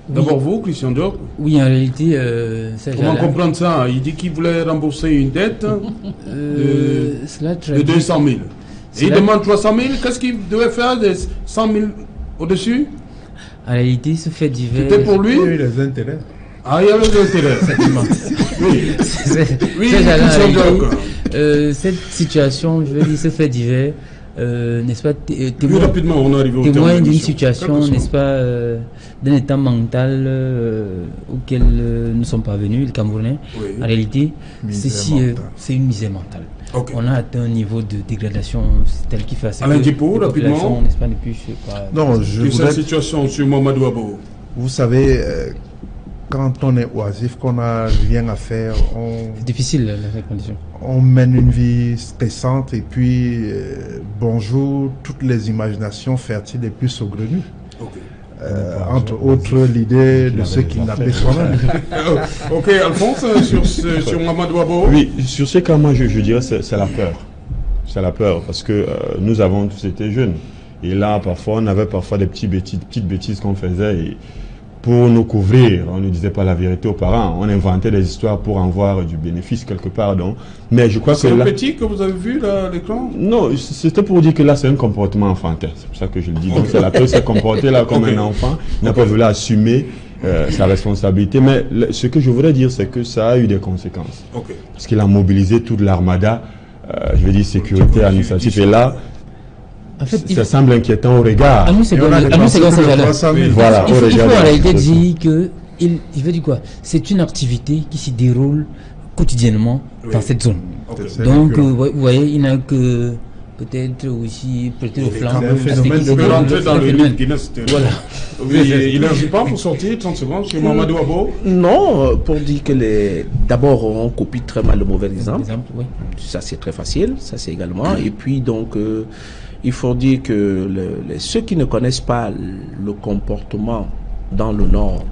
D'abord vous, Christian Diop. Oui, en réalité, comment comprendre ça? Il dit qu'il voulait rembourser une dette de 200 000. Et il demande 300 000. Qu'est-ce qu'il devait faire de 100 000 au-dessus? En réalité, ce fait divers... C'était pour lui? Il y a eu les intérêts. Ah, il y a les intérêts. Oui, Christian Diop. Cette situation, je veux dire, ce fait divers, n'est-ce pas, témoigne d'une situation, n'est-ce pas, d'un état mental auquel nous sommes parvenus, les Camerounais. Oui. En réalité, c'est une misère mentale. Okay. On a atteint un niveau de dégradation tel qu'il fait. Alain Dipou, rapidement. N'est-ce pas, depuis, je sais pas. Non, cette situation sur Mamadou Abo. Vous savez, quand on est oisif, qu'on n'a rien à faire, c'est difficile, la condition. On mène une vie stressante et puis, bonjour, toutes les imaginations fertiles et plus saugrenues. Okay. Entre autres, l'idée de se kidnapper soi-même. Ok, Alphonse, sur Mamadou Abo. Oui, sur ce cas, moi, je dirais c'est la peur. C'est la peur, parce que nous avons tous été jeunes. Et là, parfois, on avait parfois des petites bêtises qu'on faisait. Et pour nous couvrir, on ne disait pas la vérité aux parents. On inventait des histoires pour en voir du bénéfice quelque part. Donc. Mais je crois que c'est le petit que vous avez vu là, à l'écran? Non, c'était pour dire que là, c'est un comportement enfantin. C'est pour ça que je le dis. Donc, c'est la peur, s'est comporté là comme un enfant. Il n'a pas voulu assumer sa responsabilité. Mais ce que je voudrais dire, c'est que ça a eu des conséquences. Parce qu'il a mobilisé toute l'armada, je veux dire, sécurité administrative. Et là, en fait, ça semble inquiétant au regard. Il faut en réalité dire que, je veux dire quoi, c'est une activité qui se déroule quotidiennement dans cette zone. Donc, vous voyez, il n'a que peut-être aussi prêter au flanc. C'est un phénomène Je peux rentrer dans le livre Guinness. Voilà. Oui, il n'arrive pas pour sortir 30 secondes chez Mamadou Abo. Non, pour dire que d'abord on copie très mal le mauvais exemple. Oui. Ça c'est très facile, ça c'est également. Et puis donc il faut dire que ceux qui ne connaissent pas le comportement dans le Nord,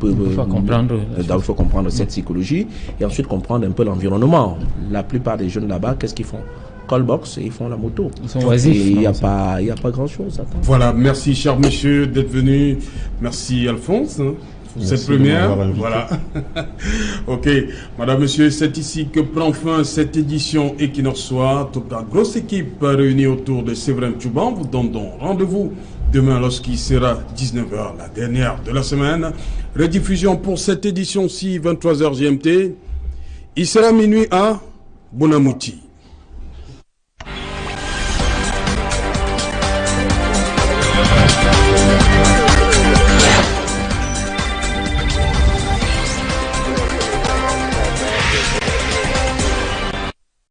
il faut comprendre cette psychologie et ensuite comprendre un peu l'environnement. La plupart des jeunes là-bas, qu'est-ce qu'ils font? Callbox et ils font la moto. Ils sont oisifs. Il n'y a pas grand-chose. Voilà, merci cher monsieur d'être venu. Merci Alphonse. Merci cette première, de voilà. Ok, madame, monsieur, c'est ici que prend fin cette édition Equinox Soir. Toute la grosse équipe réunie autour de Séverin Tchouban vous donne donc rendez-vous demain lorsqu'il sera 19h, la dernière de la semaine. Rediffusion pour cette édition-ci, 23h GMT. Il sera minuit à Bonamouti.